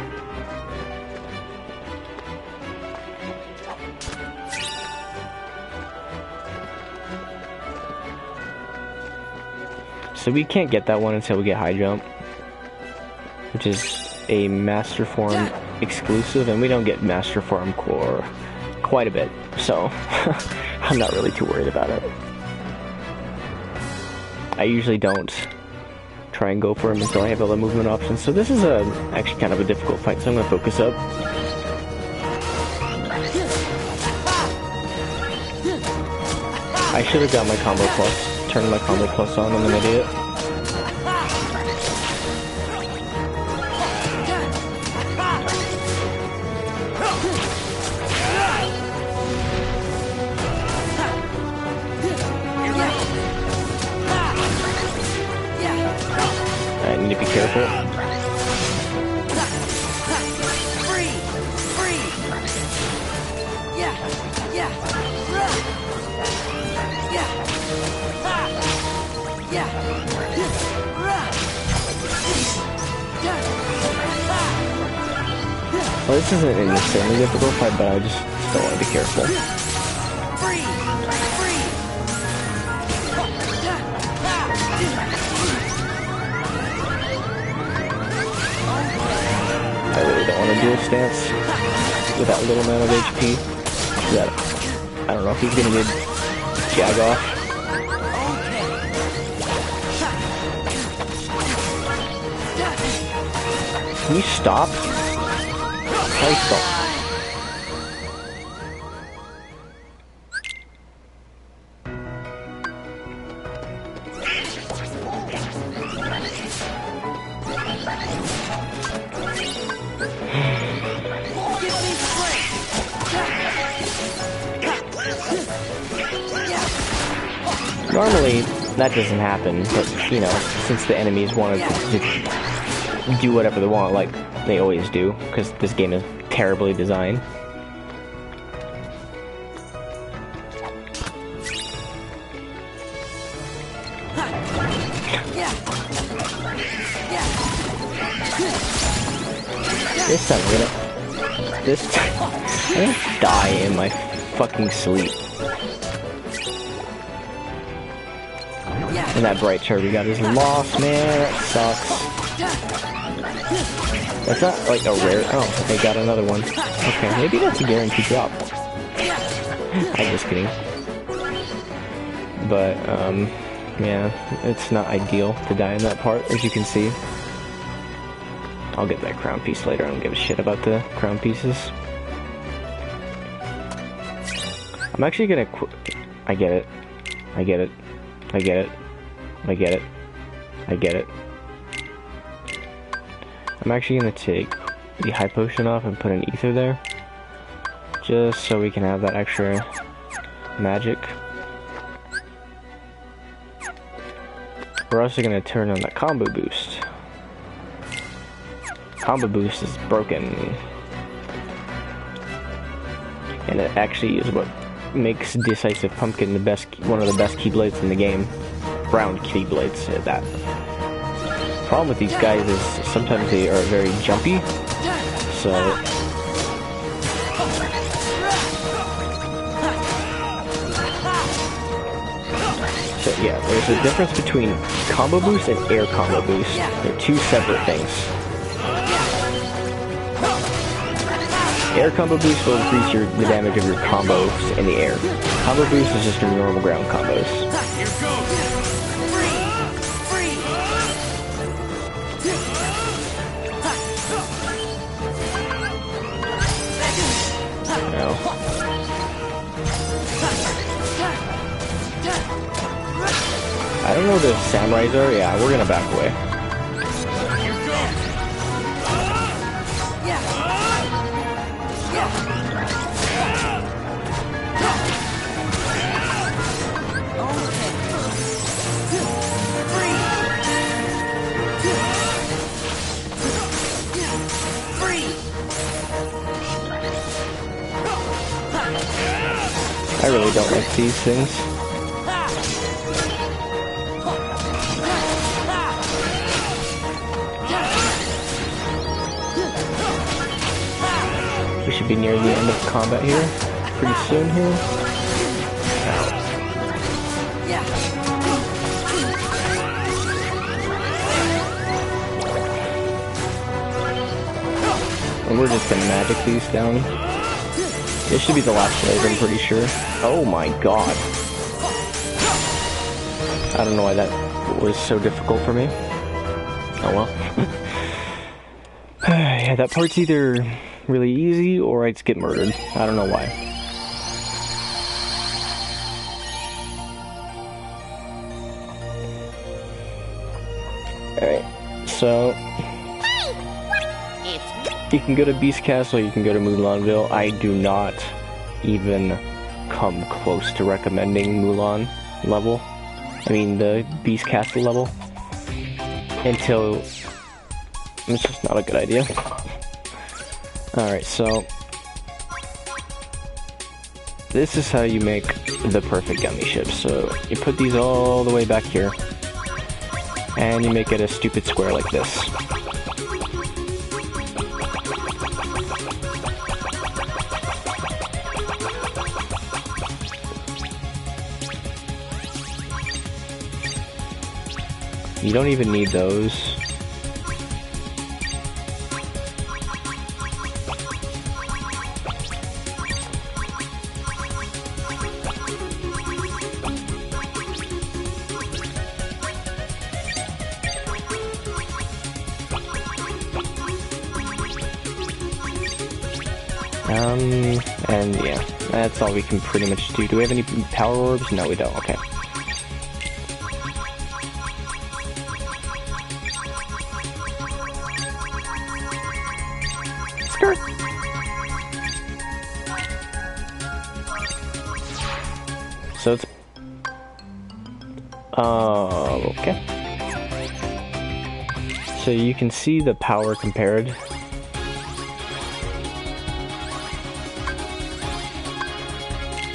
A: So we can't get that one until we get high jump, which is a Master Form exclusive, and we don't get Master Form core quite a bit, so I'm not really too worried about it. I usually don't try and go for him until I have other movement options, so this is actually kind of a difficult fight, so I'm going to focus up. I should have got my combo plus, turned my combo plus on, I'm an idiot. I need to be careful. Well, this isn't an insanely difficult fight, but I just still want to be careful. I really don't want to dual stance with that little amount of HP. That, I don't know if he's gonna get jag off. Can you stop? How do you stop? Normally, that doesn't happen, but, you know, since the enemies wanted to do whatever they want, like they always do, because this game is terribly designed. This time I'm gonna... This time... I'm gonna die in my fucking sleep. And that bright shard we got is lost, man. That sucks. That's not like a rare... Oh, they got another one. Okay, maybe that's a guaranteed drop. I'm just kidding. But, yeah, it's not ideal to die in that part, as you can see. I'll get that crown piece later. I don't give a shit about the crown pieces. I'm actually gonna I get it. I get it. I get it. I get it. I get it. I'm actually gonna take the high potion off and put an ether there, just so we can have that extra magic. We're also gonna turn on the combo boost. Combo boost is broken, and it actually is what makes Decisive Pumpkin one of the best Keyblades in the game. Round Keyblades at that. Problem with these guys is sometimes they are very jumpy, so yeah, there's a difference between combo boost and air combo boost. They're two separate things. Air combo boost will increase the damage of your combos in the air. Combo boost is just your normal ground combos. I don't know where the samurais are. Yeah, we're gonna back away. I really don't like these things. We should be near the end of combat here, pretty soon here. And we're just gonna magic these down. This should be the last wave, I'm pretty sure. Oh my god. I don't know why that was so difficult for me. Oh well. Yeah, that part's either really easy or I just get murdered. I don't know why. Alright, so you can go to Beast Castle, you can go to Mulanville. I do not even come close to recommending Mulan level. I mean the Beast Castle level. Until it's just not a good idea. Alright, so this is how you make the perfect gummy ship. So you put these all the way back here, and you make it a stupid square like this. You don't even need those. And yeah, that's all we can pretty much do. Do we have any power orbs? No, we don't. Okay. Skirt. So it's okay. So you can see the power compared.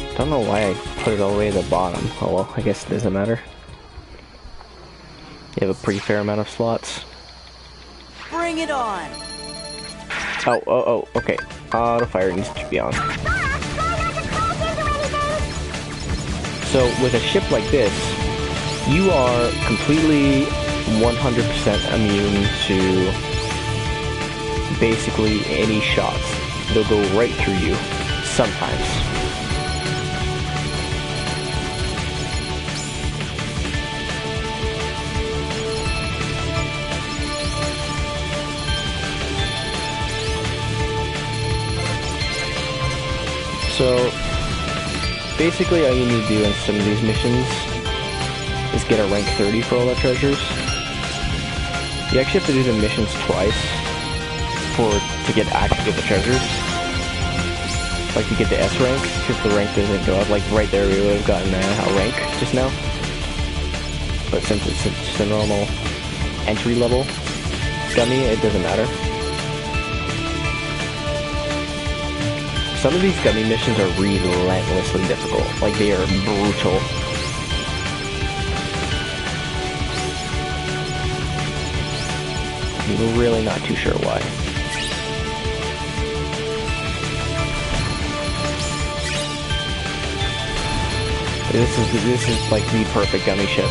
A: I don't know why I put it all the way at the bottom. Oh well, I guess it doesn't matter. You have a pretty fair amount of slots.
C: Bring it on.
A: Oh, okay. Auto fire needs to be on. So with a ship like this, you are completely 100% immune to basically any shots. They'll go right through you, sometimes. So, basically all you need to do in some of these missions is get a rank 30 for all the treasures. You actually have to do the missions twice to get access to the treasures. Like to get the S rank, because the rank doesn't go up. Like right there we would have gotten a rank just now. But since it's just a normal entry level gummy, it doesn't matter. Some of these gummy missions are relentlessly difficult. Like they are brutal. I'm really not too sure why. This is like the perfect gummy ship.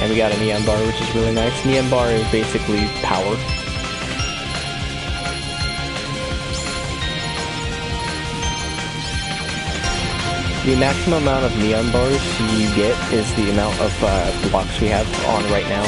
A: And we got a neon bar, which is really nice. Neon bar is basically power. The maximum amount of neon bars you get is the amount of blocks we have on right now.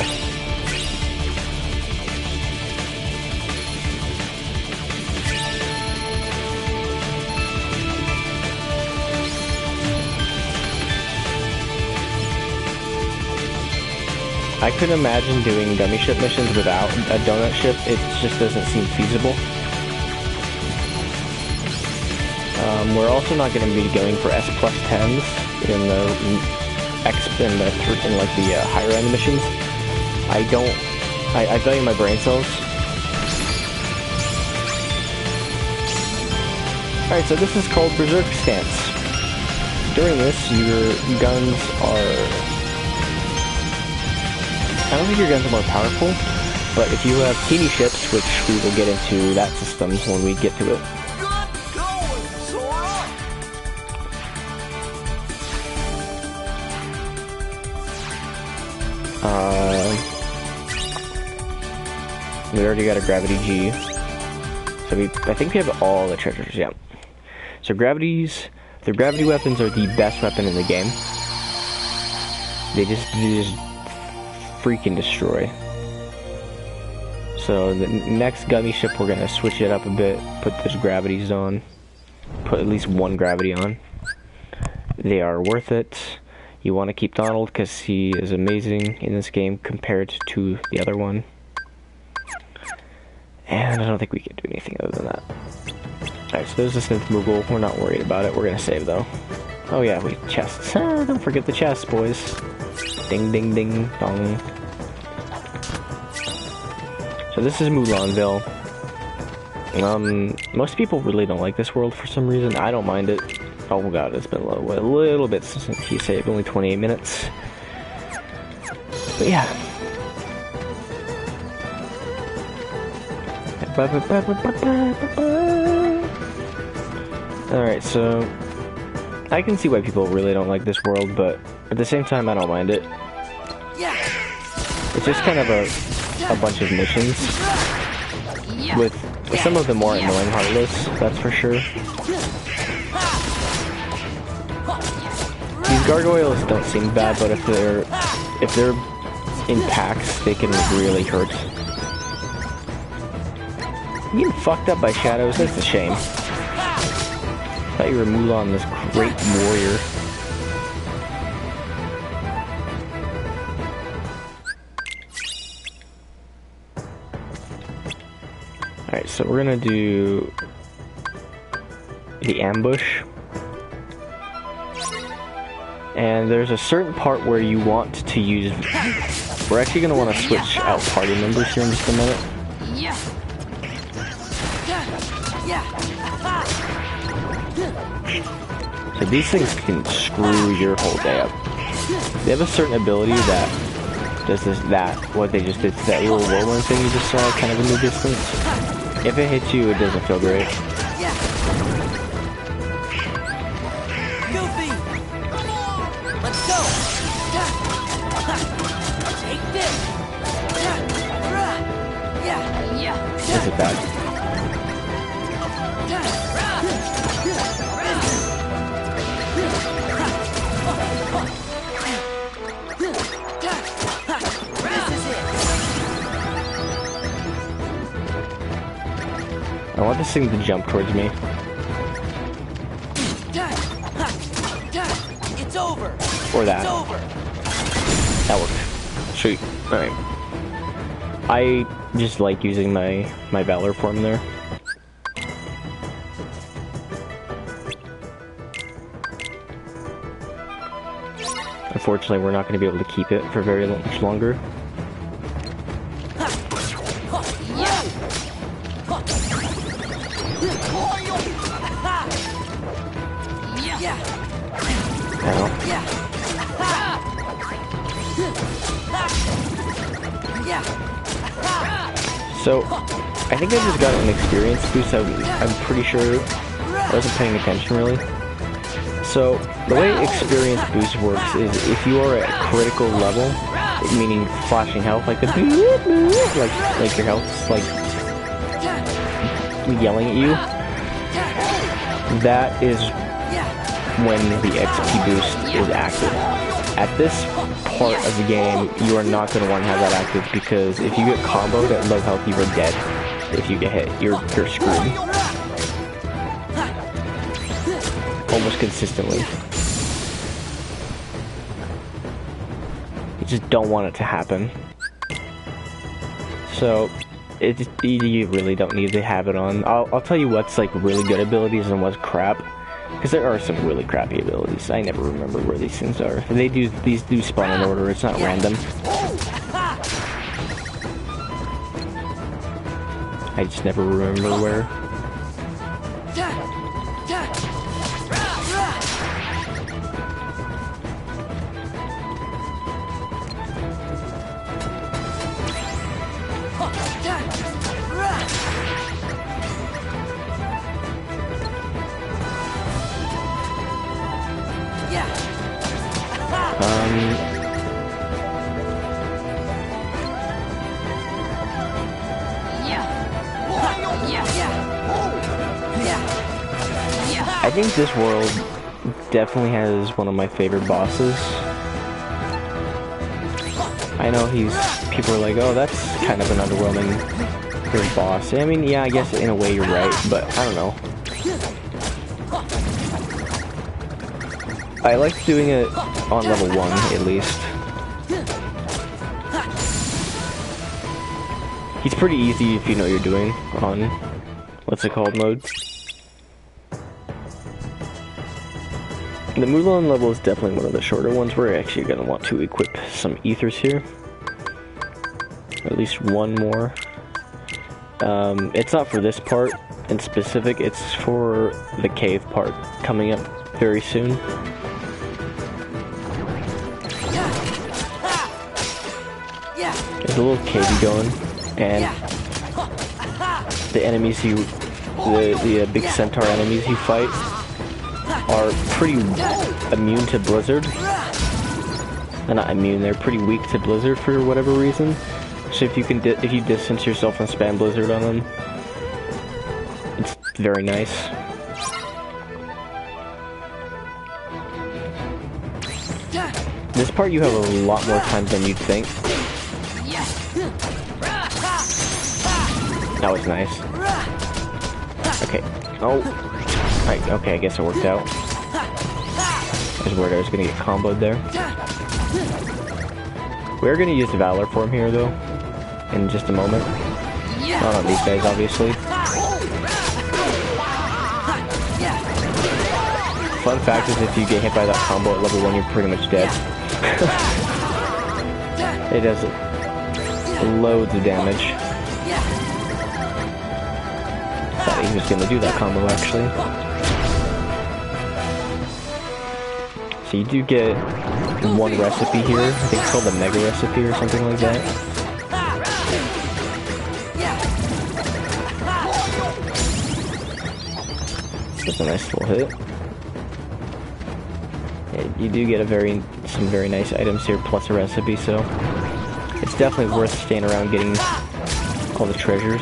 A: I could imagine doing gummy ship missions without a donut ship. It just doesn't seem feasible. We're also not going to be going for S plus 10s in the higher end missions. I value my brain cells. Alright, so this is called Berserk Stance. During this, your guns are... I don't think your guns are more powerful, but if you have teeny ships, which we will get into that system when we get to it. We already got a Gravity G. So I think we have all the treasures, yeah. So the gravity weapons are the best weapon in the game. They just freaking destroy. So the next gummy ship, we're gonna switch it up a bit, put those gravities on, put at least one gravity on. They are worth it. You want to keep Donald because he is amazing in this game compared to the other one. And I don't think we can do anything other than that. Alright, so there's the Synth Moogle. We're not worried about it. We're gonna save though. Oh yeah, chests. Don't forget the chests, boys. Ding ding ding dong. So this is Mulanville. Most people really don't like this world for some reason. I don't mind it. Oh god, it's been a little bit since he saved, only 28 minutes. But yeah. Alright, so I can see why people really don't like this world, but at the same time I don't mind it. It's just kind of a bunch of missions, with some of them more annoying heartless, that's for sure. These gargoyles don't seem bad, but if they're in packs, they can really hurt. Getting fucked up by shadows, that's a shame. Thought you were Mulan, this great warrior. Alright, so we're gonna do the ambush. And there's a certain part where you want to use... We're actually gonna want to switch out party members here in just a minute. So these things can screw your whole day up. They have a certain ability that does what they just did to that little whirlwind thing you just saw kind of in the distance. If it hits you, it doesn't feel great.
C: Goofy! Let's go! Take this!
A: This is bad. I want this thing to jump towards me.
C: It's over.
A: Or that.
C: It's over.
A: That worked. Sweet. Alright. I just like using my Valor form there. Unfortunately, we're not going to be able to keep it for very much longer. So, I think I just got an experience boost. I'm pretty sure I wasn't paying attention really. So, the way experience boost works is if you are at critical level, meaning flashing health, like the like your health's like yelling at you, that is when the XP boost is active. At this part of the game, you are not going to want to have that active because if you get comboed at low health, you are dead. If you get hit, you're screwed. Almost consistently. You just don't want it to happen. So, you really don't need to have it on. I'll tell you what's like really good abilities and what's crap. Because there are some really crappy abilities. I never remember where these things are. These do spawn in order, it's not random. I just never remember where. I think this world definitely has one of my favorite bosses. I know people are like, oh, that's kind of an underwhelming third boss. I mean, yeah, I guess in a way you're right, but I don't know. I like doing it on level 1, at least. He's pretty easy if you know what you're doing on, what's it called, mode. The Mulan level is definitely one of the shorter ones. We're actually going to want to equip some ethers here. Or at least one more. It's not for this part in specific, it's for the cave part coming up very soon. There's a little cavey going, and the enemies the big centaur enemies you fight are pretty immune to Blizzard. They're not immune, they're pretty weak to Blizzard for whatever reason. So if you distance yourself and spam Blizzard on them, it's very nice. This part you have a lot more time than you'd think. That was nice. Okay. Oh. Right, okay, I guess it worked out. I was worried I was gonna get comboed there. We're gonna use the Valor form here, though, in just a moment. Not on these guys, obviously. Fun fact is if you get hit by that combo at level 1, you're pretty much dead. It does loads of damage. Thought he was gonna do that combo, actually. So you do get one recipe here. I think it's called the Mega Recipe or something like that. That's a nice little hit. Yeah, you do get some very nice items here, plus a recipe, so it's definitely worth staying around getting all the treasures.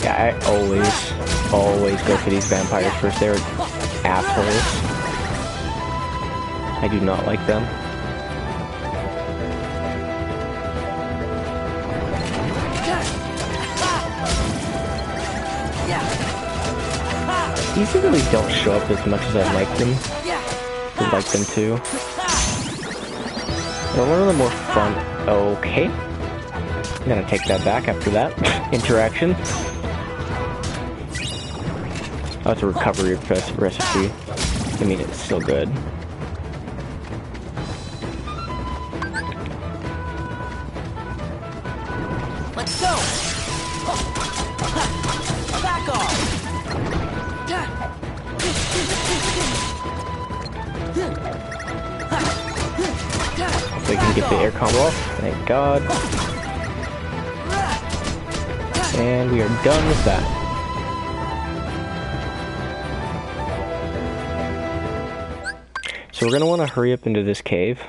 A: Yeah, I always go for these vampires first. They're assholes. I do not like them. These really don't show up as much as I'd like them. I'd like them to. They're one of the more fun. Okay. I'm gonna take that back after that interaction. Oh, it's a recovery recipe. I mean, it's still good.
C: Let's go! Back off!
A: If we can get the air combo off, thank God. And we are done with that. So we're gonna want to hurry up into this cave.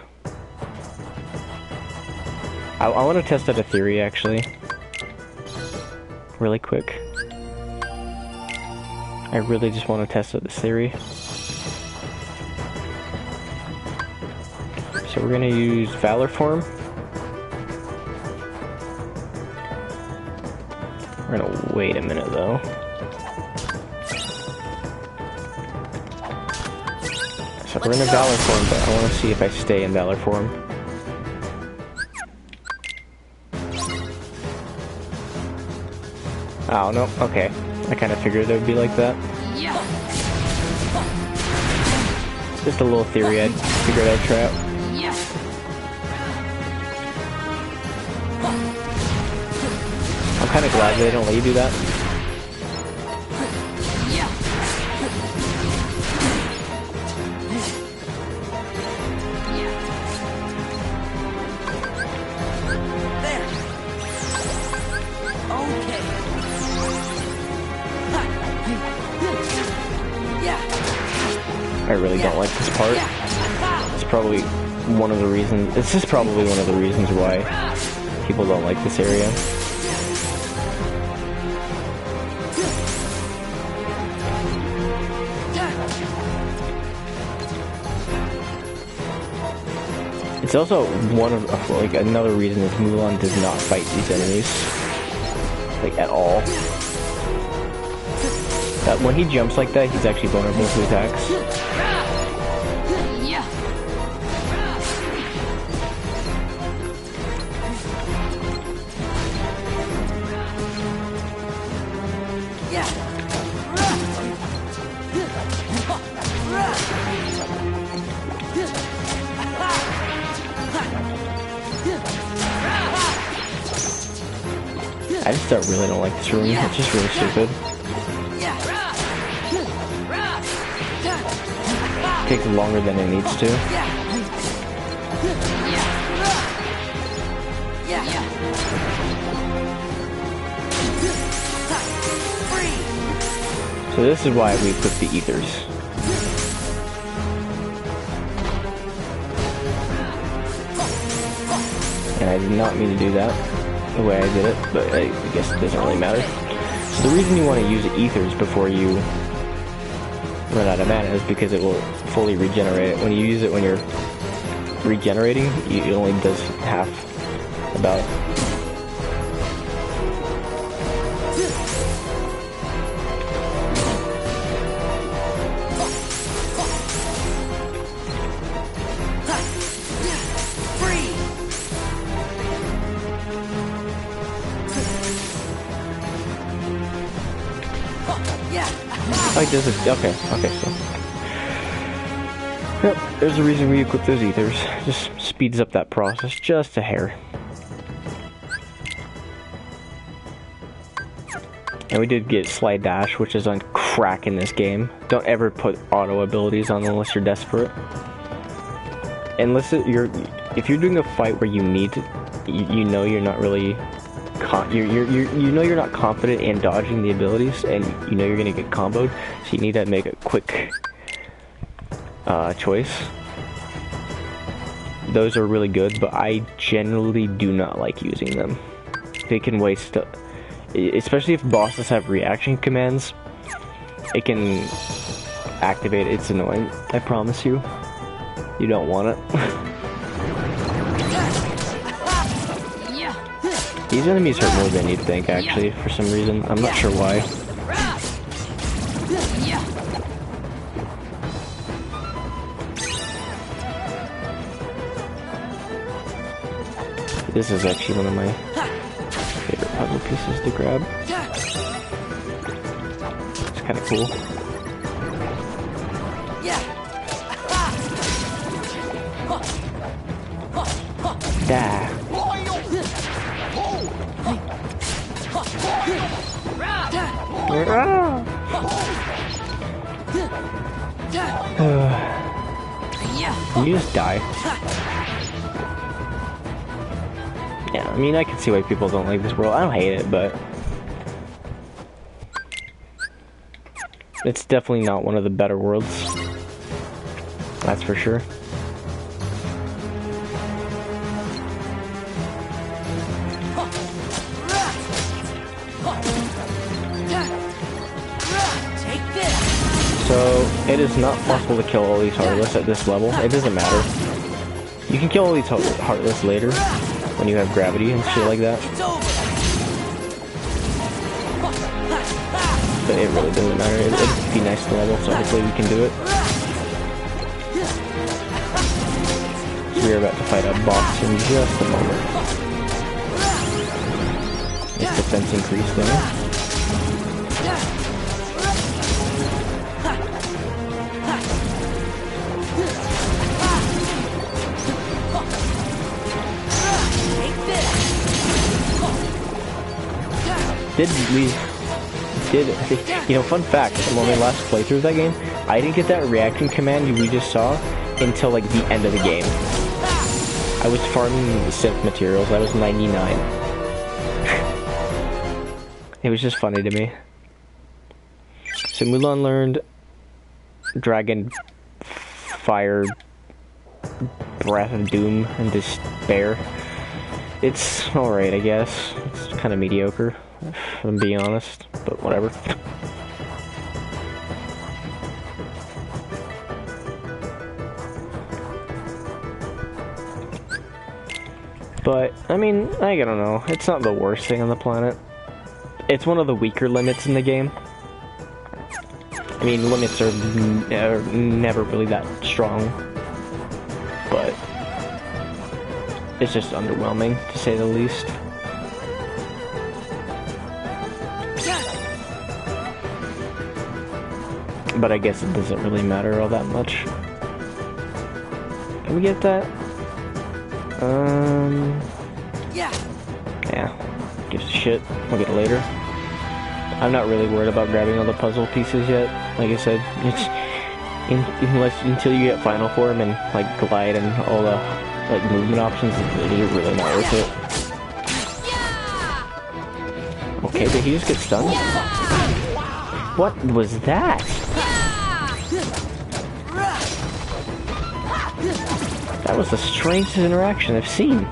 A: I want to test out a theory, actually. Really quick. I really just want to test out this theory. So we're gonna use Valor Form. We're gonna wait a minute though. So we're in a Valor Form, but I want to see if I stay in Valor Form. Oh, no, okay. I kind of figured it would be like that. Just a little theory I figured I'd try out. I'm kind of glad they don't let you do that. I really don't like this part. It's probably one of the reasons. This is probably one of the reasons why people don't like this area. It's also one of like another reason is Mulan does not fight these enemies like at all. When he jumps like that, he's actually vulnerable to attacks. I just really don't like this room. It's just really stupid. It takes longer than it needs to. So this is why we equip the ethers. And I did not mean to do that the way I did it, but I guess it doesn't really matter. So the reason you want to use ethers before you run out of mana is because it will fully regenerate it. When you use it when you're regenerating, it only does half about. Oh, it does it. Okay, so. Yep, there's a reason we equip those ethers. Just speeds up that process just a hair. And we did get Slide Dash, which is on crack in this game. Don't ever put auto abilities on unless you're desperate. Unless if you're doing a fight where you need to, you know you're not really. You know you're not confident in dodging the abilities, and you know you're gonna get comboed, so you need to make a quick choice. Those are really good, but I generally do not like using them. They can waste, especially if bosses have reaction commands. It can activate. It's annoying. I promise you. You don't want it. These enemies hurt more than you'd think, actually, for some reason. I'm not sure why. This is actually one of my favorite puzzle pieces to grab. It's kind of cool. Die. You just die. Yeah, I mean, I can see why people don't like this world. I don't hate it, but it's definitely not one of the better worlds. That's for sure. So, it is not possible to kill all these Heartless at this level. It doesn't matter. You can kill all these Heartless later, when you have gravity and shit like that. But it really doesn't matter. It'd be nice to level, so hopefully we can do it. We are about to fight a boss in just a moment. Its defense increased there. You know, fun fact, when we last played through that game, I didn't get that reaction command we just saw until like the end of the game. I was farming synth materials, I was 99. It was just funny to me. So Mulan learned Dragon Fire, Breath of Doom, and Despair. It's alright, I guess. It's kind of mediocre, if I'm being honest, but whatever. But, I mean, I don't know. It's not the worst thing on the planet. It's one of the weaker limits in the game. I mean, limits are never really that strong, but it's just underwhelming, to say the least. But I guess it doesn't really matter all that much. Can we get that? Yeah. Gives a shit. We'll get it later. I'm not really worried about grabbing all the puzzle pieces yet. Like I said, it's until you get final form and like glide and all the like movement options, it's really not worth it. Okay, did he just get stunned? What was that? That was the strangest interaction I've seen.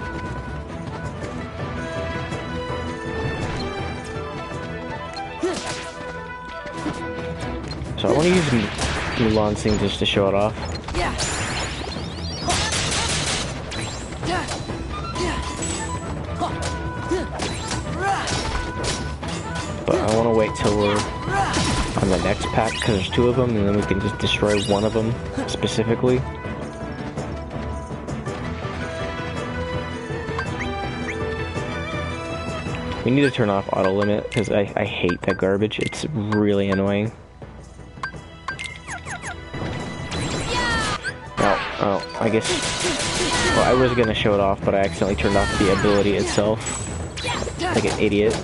A: So I want to use Mulan's thing just to show it off. But I want to wait till we're on the next pack, because there's two of them, and then we can just destroy one of them specifically. We need to turn off auto limit, because I hate that garbage. It's really annoying. Oh, I guess... Well, I was gonna show it off, but I accidentally turned off the ability itself. Like an idiot.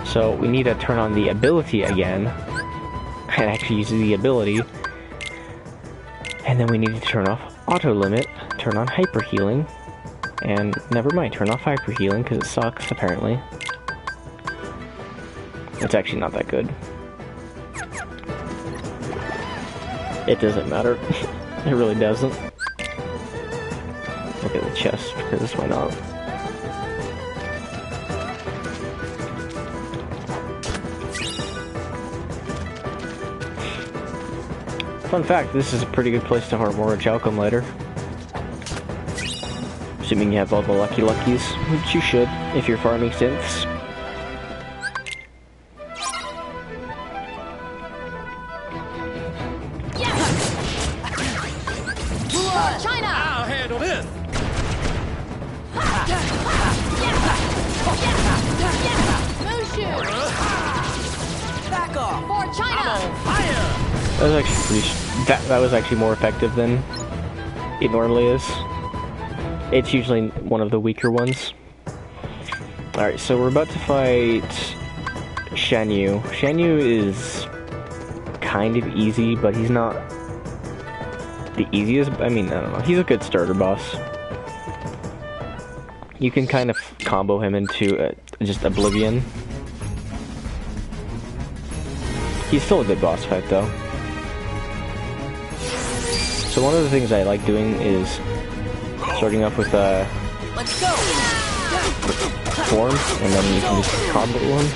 A: So, we need to turn on the ability again. And actually use the ability. And then we need to turn off auto limit, turn on hyper healing, and never mind, turn off hyper healing because it sucks apparently. It's actually not that good. It doesn't matter. It really doesn't. Look at the chest, because why not? Fun fact, this is a pretty good place to farm Orange Alchem later. Assuming you have all the lucky luckies, which you should, if you're farming synths.
C: China!
B: I'll handle this.
C: Mushu! Back off! For China!
B: Fire.
A: That was actually that was actually more effective than it normally is. It's usually one of the weaker ones. Alright, so we're about to fight Shan Yu. Shan Yu is kind of easy, but he's not the easiest. I mean, I don't know. He's a good starter boss. You can kind of combo him into just Oblivion. He's still a good boss fight, though. So one of the things I like doing is starting off with
C: Let's go!
A: form, and then you can just combo one.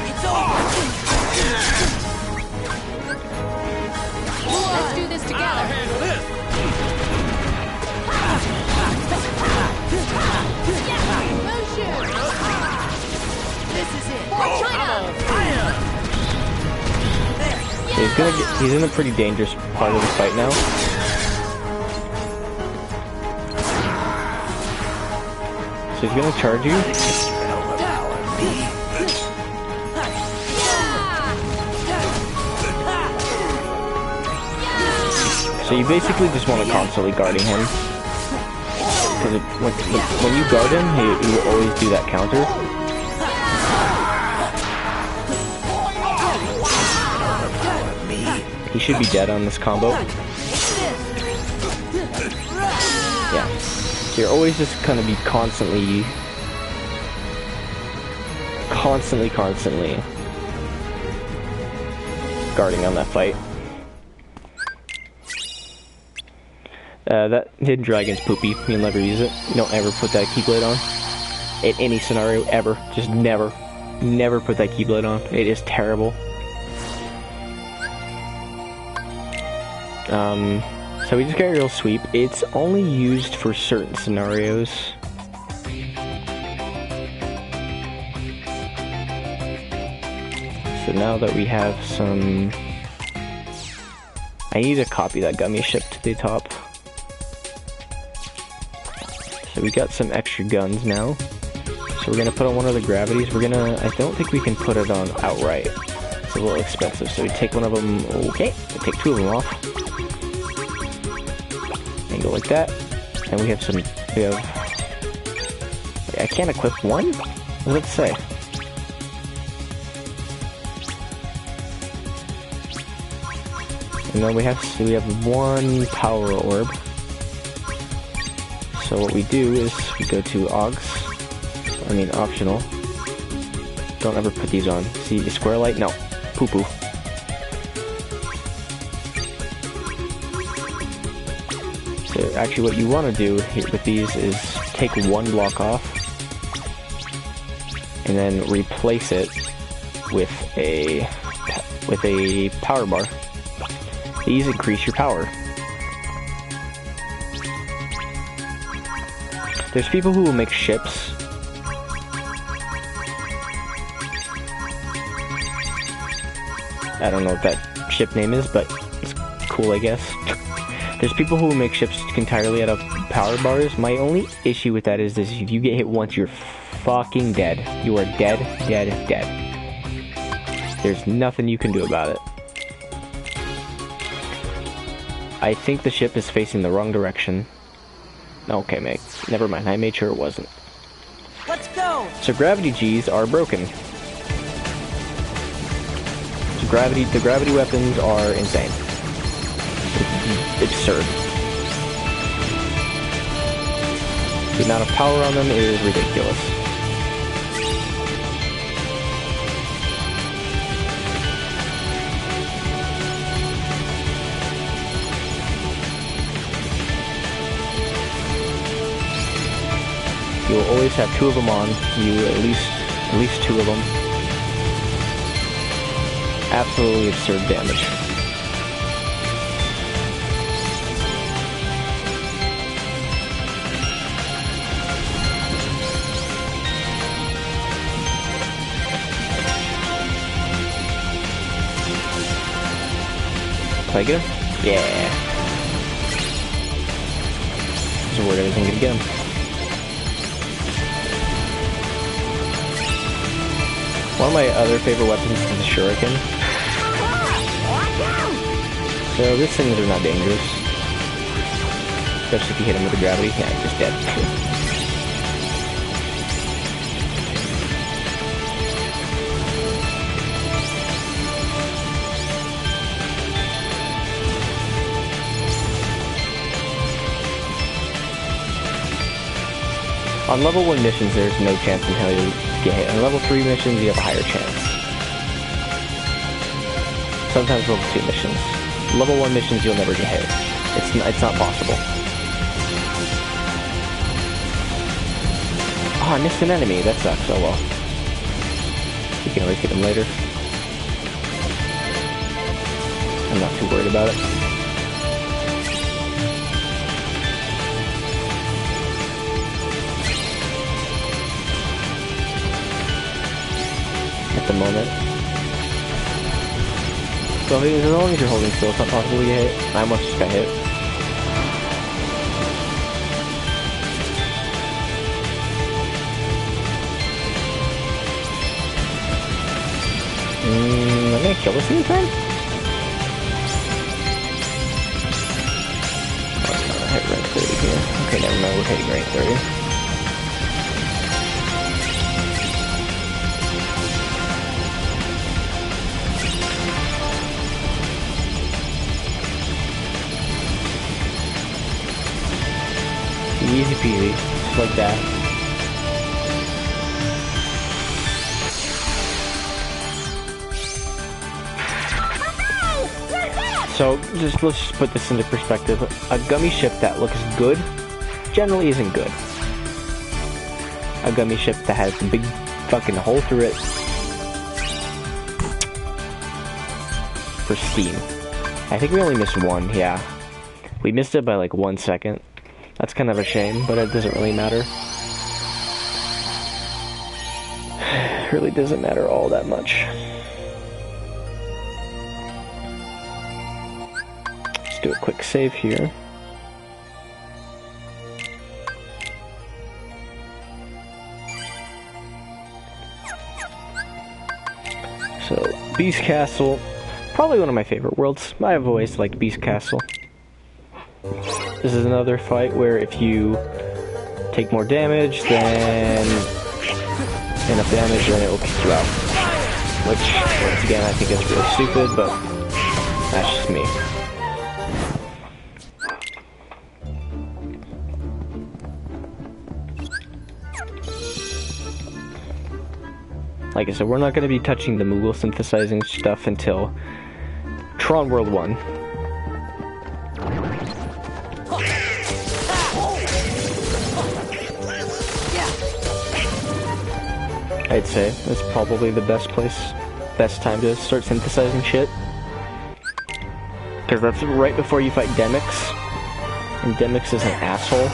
C: It's over! Let's do this
B: I'll
C: together!
B: handle this.
C: Mushu! This is it! For China!
B: Fire.
A: So he's in a pretty dangerous part of the fight now. So he's gonna charge you. So you basically just want to constantly guarding him. Because when you guard him, he will always do that counter. He should be dead on this combo. Yeah. So you're always just gonna be constantly guarding on that fight. That Hidden Dragon's poopy. You'll never use it. You don't ever put that Keyblade on. In any scenario, ever. Just never. Never put that Keyblade on. It is terrible. So we just got Aerial Sweep. It's only used for certain scenarios. So now that we have some... I need to copy that gummy ship to the top. So we got some extra guns now. So we're gonna put on one of the gravities. I don't think we can put it on outright. It's a little expensive, so we take one of them. Okay, we take two of them off. And go like that. And we have I can't equip one? What does it say? And then we have one power orb. So what we do is we go to optional. Don't ever put these on. See the square light? No. Poo poo. So actually what you want to do here with these is take one block off and then replace it with a power bar. These increase your power. There's people who will make ships. I don't know what that ship name is, but it's cool, I guess. There's people who will make ships entirely out of power bars. My only issue with that is this: if you get hit once, you're fucking dead. You are dead, dead, dead. There's nothing you can do about it. I think the ship is facing the wrong direction. Okay, mate. Never mind. I made sure it wasn't.
C: Let's go!
A: So gravity Gs are broken. So the gravity weapons are insane. It's absurd. The amount of power on them is ridiculous. You will always have two of them on. At least two of them. Absolutely absurd damage. Can I get him? Yeah. So where do I think I can get him? One of my other favorite weapons is the shuriken. So these things are not dangerous. Especially if you hit him with the gravity. Yeah, he's just dead. On level 1 missions, there's no chance in hell you get hit. On level 3 missions, you have a higher chance. Sometimes level 2 missions. Level 1 missions, you'll never get hit. It's not possible. Oh, I missed an enemy. That sucks. Oh well. You can always get him later. I'm not too worried about it. At the moment. So as long as you're holding still, it's not possible to get hit. I almost just got hit. I'm gonna kill this thing time? Oh, no, I hit rank 30 here. Okay, never mind, we're hitting rank 30. Easy peasy, just like that. So, let's just put this into perspective. A gummy ship that looks good generally isn't good. A gummy ship that has a big fucking hole through it. Pristine. I think we only missed one, yeah. We missed it by like 1 second. That's kind of a shame, but it doesn't really matter. It really doesn't matter all that much. Let's do a quick save here. So, Beast Castle, probably one of my favorite worlds. I've always liked Beast Castle. This is another fight where if you take more damage than enough damage, then it will kick you out. Which, once again, I think is really stupid, but that's just me. Like I said, we're not going to be touching the Moogle synthesizing stuff until Tron World 1. I'd say that's probably the best time to start synthesizing shit. Because that's right before you fight Demyx. And Demyx is an asshole.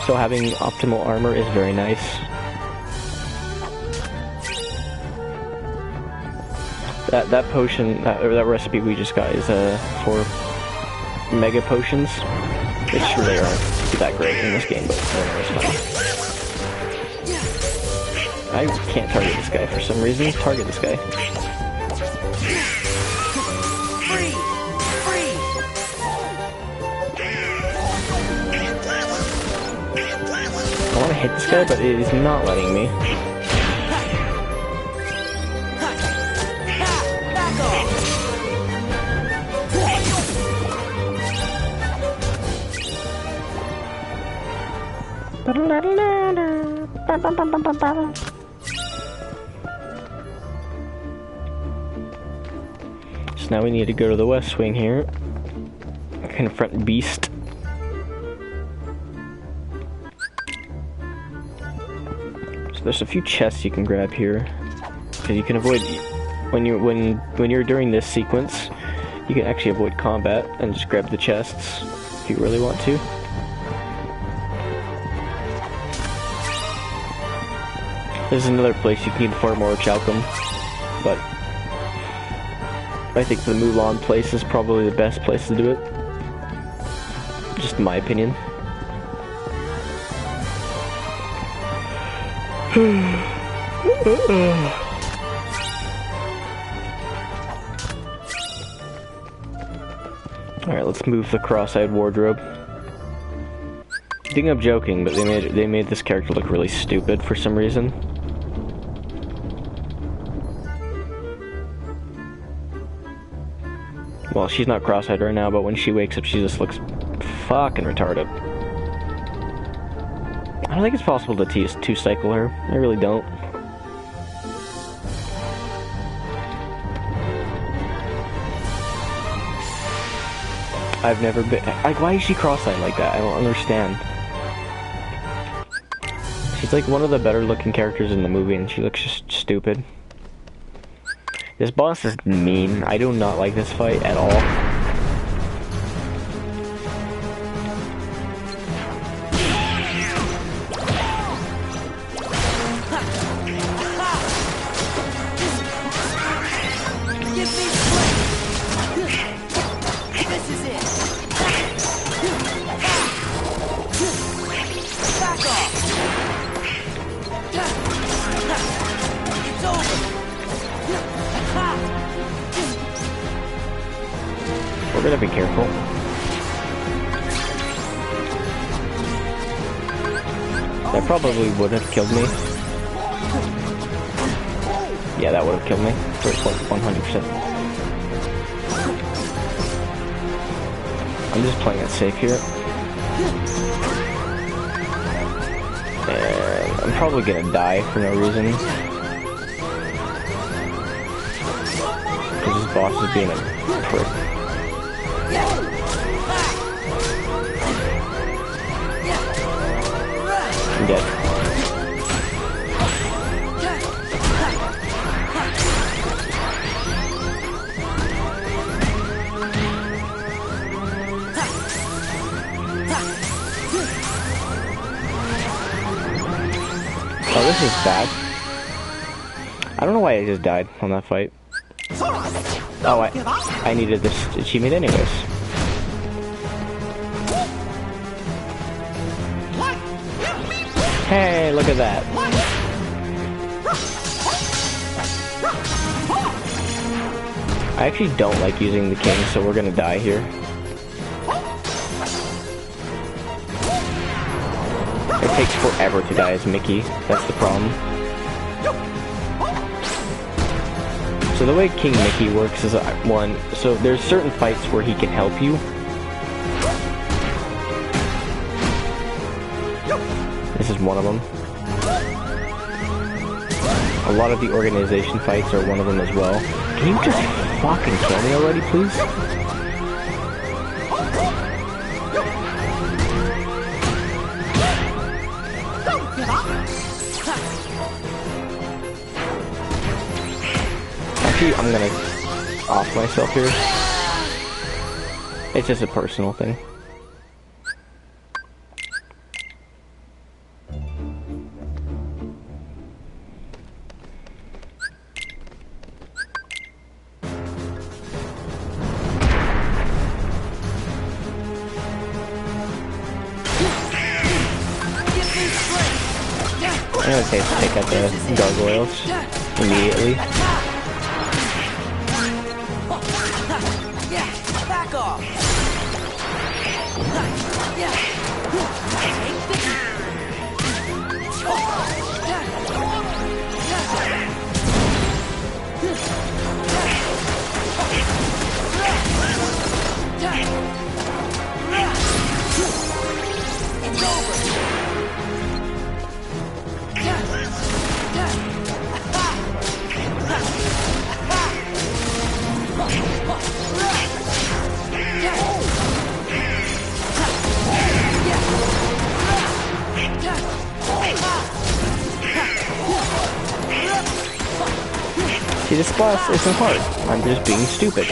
A: So having optimal armor is very nice. That potion, that recipe we just got is for mega potions, which really aren't that great in this game, but it's fine. I can't target this guy for some reason. Target this guy.
C: Free! Free!
A: I want to hit this guy, but it is not letting me.
C: Back off!
A: So now we need to go to the West Wing here. Confront Beast. So there's a few chests you can grab here. Because you can avoid when you're during this sequence, you can actually avoid combat and just grab the chests if you really want to. There's another place you can get far more Chalcum, but I think the Mulan place is probably the best place to do it. Just in my opinion. Alright, let's move the cross-eyed wardrobe. I think I'm joking, but they made this character look really stupid for some reason. Well, she's not cross-eyed right now, but when she wakes up, she just looks fucking retarded. I don't think it's possible to two-cycle her. I really don't. I've never been... Like, why is she cross-eyed like that? I don't understand. She's like one of the better-looking characters in the movie, and she looks just stupid. This boss is mean. I do not like this fight at all. We're gonna be careful. That probably would have killed me. Yeah, that would have killed me. First like 100%. I'm just playing it safe here. And I'm probably gonna die for no reason. Because this boss is being a prick. I'm dead. Oh, this is bad. I don't know why I just died on that fight. Oh, I needed this achievement anyways. Hey, look at that. I actually don't like using the king, so we're gonna die here. It takes forever to die as Mickey. That's the problem. So the way King Mickey works is one. So there's certain fights where he can help you. This is one of them. A lot of the organization fights are one of them as well. Can you just fucking kill me already, please? Actually, I'm gonna off myself here. It's just a personal thing. I'm gonna take out the gargoyles immediately.
C: Back off. It's over.
A: See, this boss isn't hard. I'm just being stupid.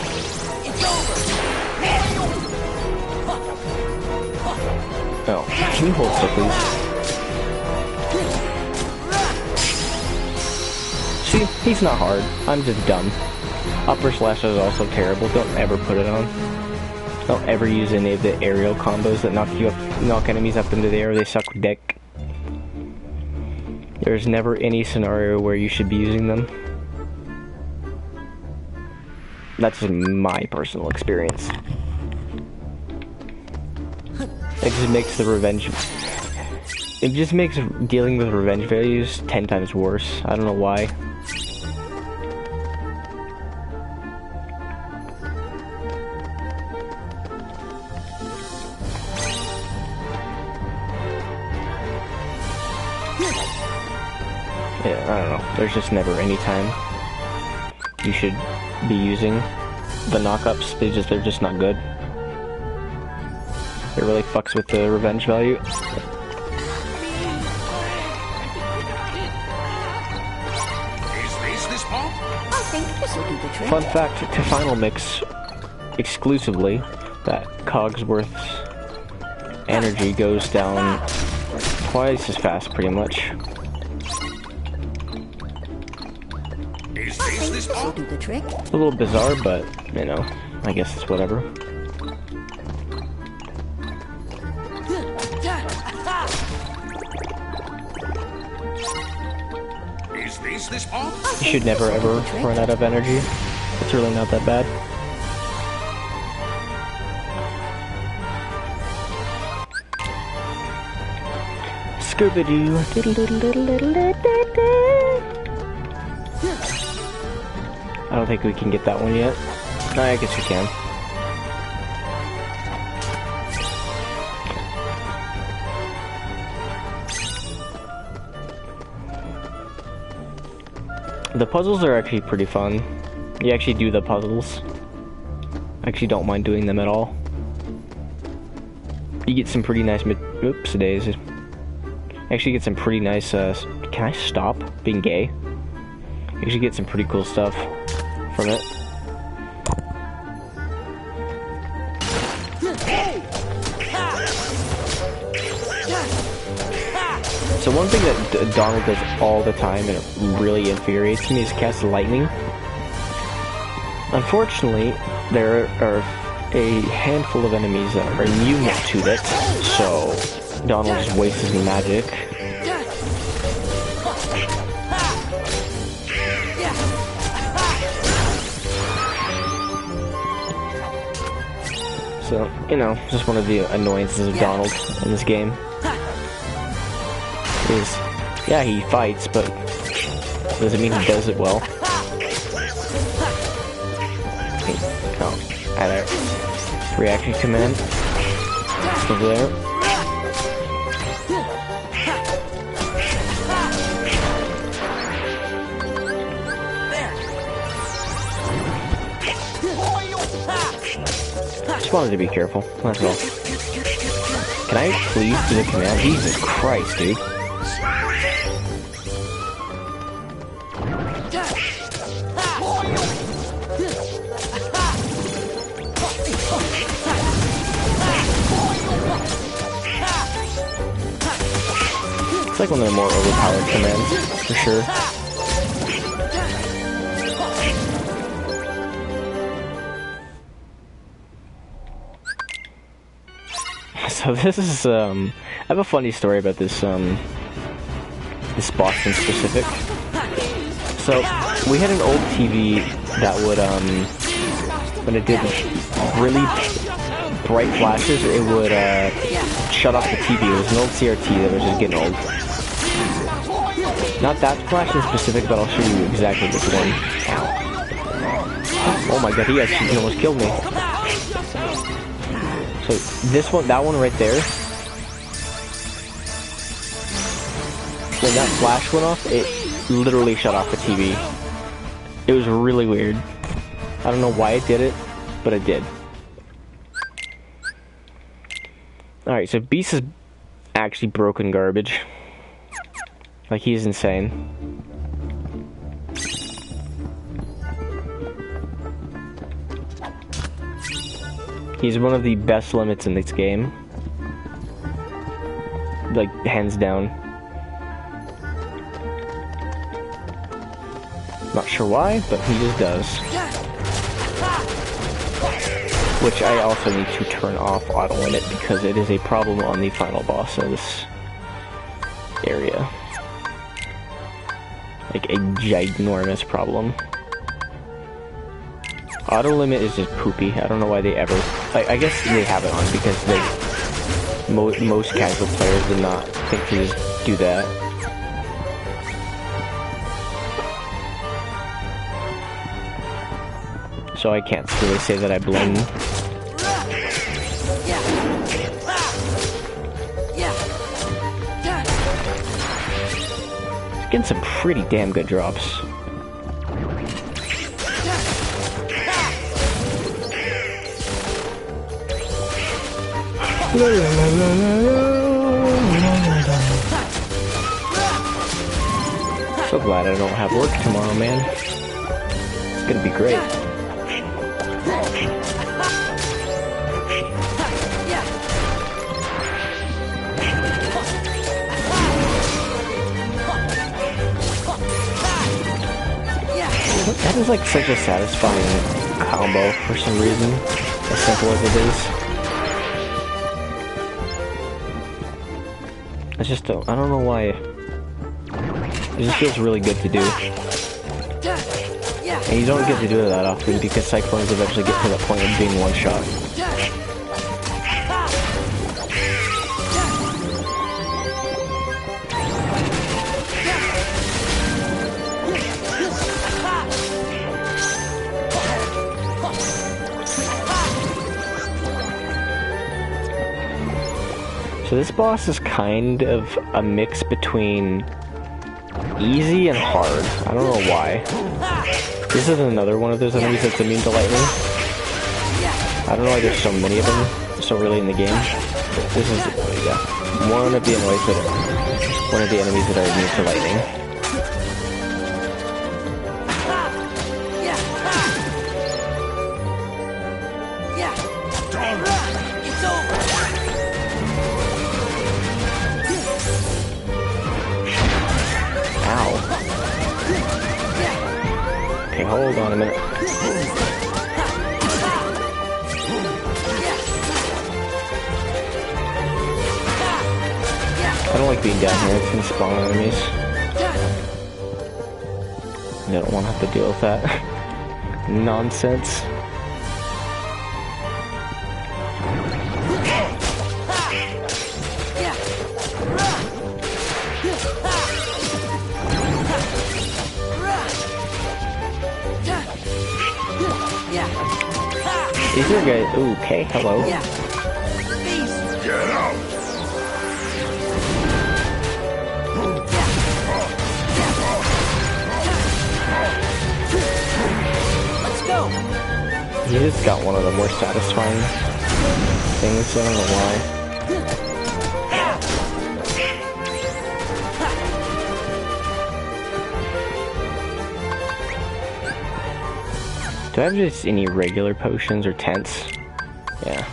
A: Oh, can you hold still, please? See, he's not hard. I'm just dumb. Upper slash is also terrible. Don't ever put it on. Don't ever use any of the aerial combos that knock enemies up into the air. They suck dick. There's never any scenario where you should be using them. That's just my personal experience. It just makes the revenge... It just makes dealing with revenge values 10 times worse. I don't know why. Yeah, I don't know. There's just never any time you should be using the knockups. They're just not good. It really fucks with the revenge value. Fun fact, to Final Mix exclusively, that Cogsworth's energy goes down twice as fast, pretty much.
D: This'll do the trick.
A: It's a little bizarre, but, you know, I guess it's whatever. You should never ever run out of energy. It's really not that bad. Scooby-Doo. I don't think we can get that one yet. No, I guess we can. The puzzles are actually pretty fun. You actually do the puzzles. I actually don't mind doing them at all. You get some pretty nice oops days. You actually get some pretty nice can I stop being gay? You actually get some pretty cool stuff from it. So one thing that Donald does all the time, and it really infuriates me, is cast lightning. Unfortunately, there are a handful of enemies that are immune to it, so Donald just wastes his magic. So, you know, just one of the annoyances of Donald in this game. Is, yeah, he fights, but doesn't mean he does it well. Oh, there. Reaction command. Over there. Just wanted to be careful, that's all. Can I please do the command? Jesus Christ, dude. It's like one of the more overpowered commands, for sure. So this is, I have a funny story about this, this boss in specific. So, we had an old TV that would, when it did really bright flashes, it would, shut off the TV. It was an old CRT that was just getting old. Not that flash in specific, but I'll show you exactly which one. Oh my god, he almost killed me. So this one, that one right there, when that flash went off, it literally shut off the TV. It was really weird. I don't know why it did it, but it did. Alright, so Beast is actually broken garbage. Like, he's insane. He's one of the best limits in this game. Like, hands down. Not sure why, but he just does. Which I also need to turn off auto limit because it is a problem on the final boss of this area. Like a ginormous problem. Auto limit is just poopy. I don't know why they ever... I guess they have it on because most casual players would not think to just do that. So I can't really say that I blame them. Getting some pretty damn good drops. So glad I don't have work tomorrow, man. It's gonna be great. That is like such a satisfying combo for some reason, as simple as it is. I just don't know why. It just feels really good to do. And you don't get to do it that often because Cyclones eventually get to the point of being one shot. So this boss is kind of a mix between easy and hard. I don't know why. This is another one of those enemies that's immune to lightning. I don't know why there's so many of them so early in the game. But this is one of the enemies that are immune to lightning. Hold on a minute. I don't like being down here, it's gonna spawn enemies. I don't want to have to deal with that nonsense. These are guys. Ooh, okay, hello.
B: Get out!
C: Let's go.
A: He just got one of the more satisfying things, I don't know why. Do I have just any regular potions or tents? Yeah.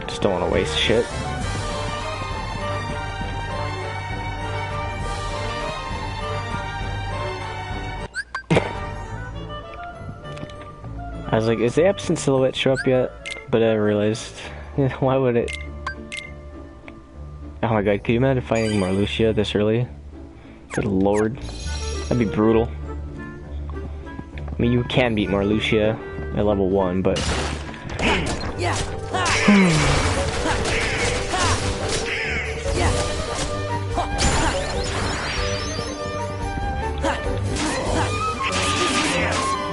A: Just don't want to waste shit. I was like, is the absent silhouette show up yet? But I realized, why would it? Oh my god, could you imagine fighting Marluxia this early? Good lord. That'd be brutal. I mean, you can beat Marluxia at level 1, but...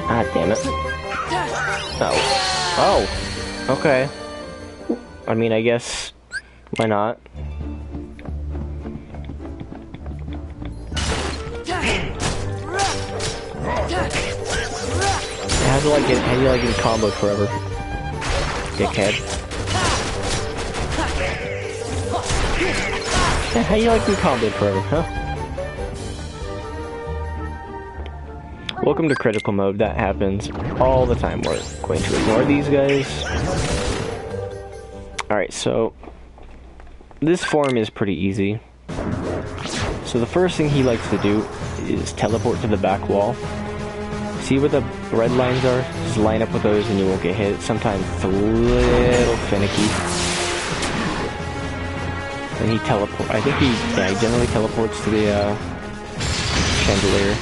A: Ah, damn it. Oh. Oh! Okay. I mean, I guess... Why not? How do you like it comboed forever? Dickhead. Yeah, how you like me comboed forever, huh? Welcome to critical mode. That happens all the time. We're going to ignore these guys. Alright, so this form is pretty easy. So the first thing he likes to do is teleport to the back wall. See where the red lines are? Just line up with those and you won't get hit. Sometimes it's a little finicky. And he teleports. I think he generally teleports to the chandelier.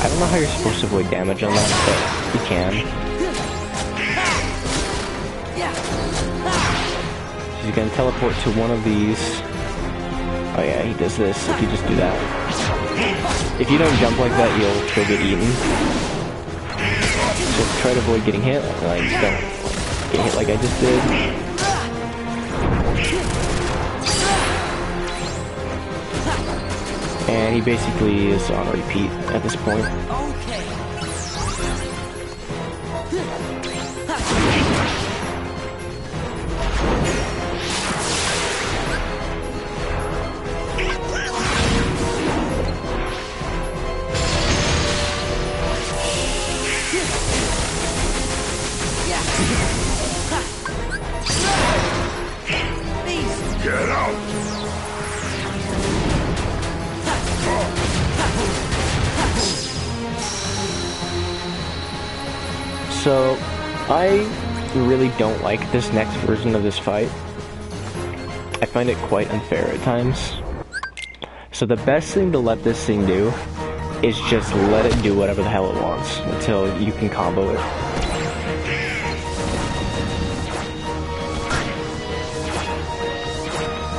A: I don't know how you're supposed to avoid damage on that, but you can. So you can teleport to one of these. Oh yeah, he does this if you just do that. If you don't jump like that, you'll get eaten. So try to avoid getting hit. Like, don't get hit like I just did. And he basically is on repeat at this point.
C: Okay.
B: Get out!
A: So, I really don't like this next version of this fight. I find it quite unfair at times. So the best thing to let this thing do is just let it do whatever the hell it wants until you can combo it.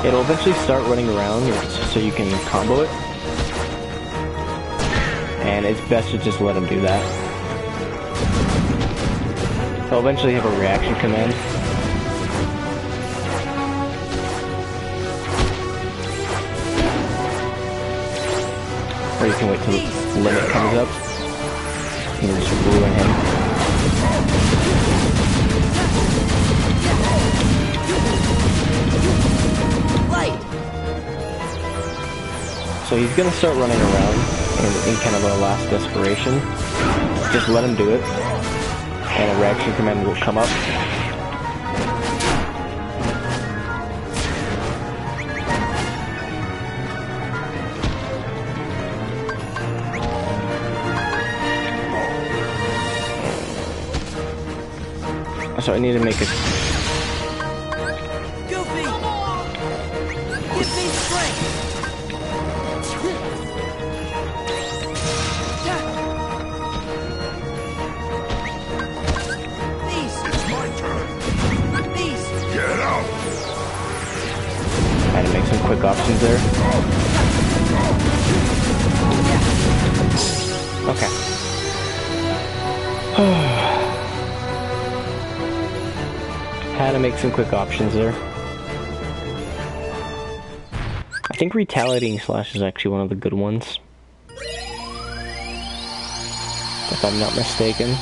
A: It'll eventually start running around so you can combo it. And it's best to just let him do that. He'll eventually have a reaction command. Or you can wait till the limit comes up. And just ruin him. So he's gonna start running around in kind of a last desperation. Just let him do it. And a reaction command will come up. So I need to make a...
C: Goofy! Give me strength!
A: I had to make some quick options there. Okay. Had to make some quick options there. I think Retaliating Slash is actually one of the good ones. If I'm not mistaken.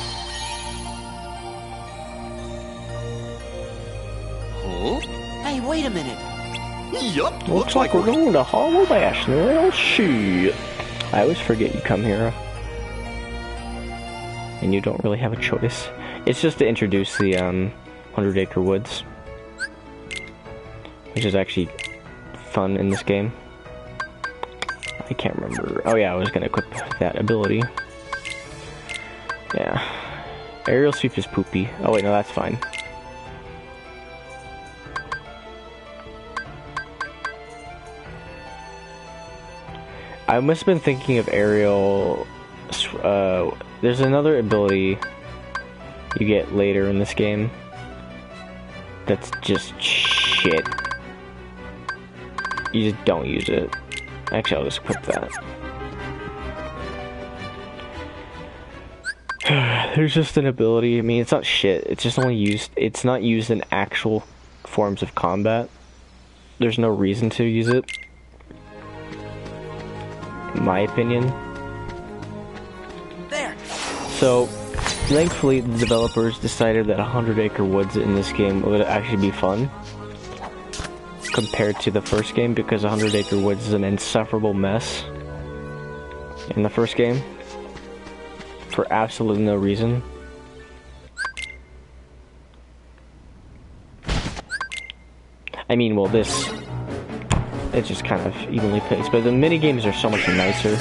C: Hey, wait a minute.
B: Yup.
A: Looks like we're going to Hollow Bash. Well, shit. I always forget you come here. And you don't really have a choice. It's just to introduce the 100 Acre Woods. Which is actually fun in this game. I can't remember. Oh yeah, I was going to equip that ability. Yeah. Aerial Sweep is poopy. Oh wait, no, that's fine. I must have been thinking of aerial... there's another ability you get later in this game that's just shit. You just don't use it. Actually, I'll just equip that. There's just an ability. I mean, it's not shit. It's just only used... It's not used in actual forms of combat. There's no reason to use it. In my opinion.
C: There.
A: So, thankfully, the developers decided that 100 Acre Woods in this game would actually be fun compared to the first game, because 100 Acre Woods is an insufferable mess in the first game for absolutely no reason. I mean, well, this It's just kind of evenly paced, but the mini games are so much nicer.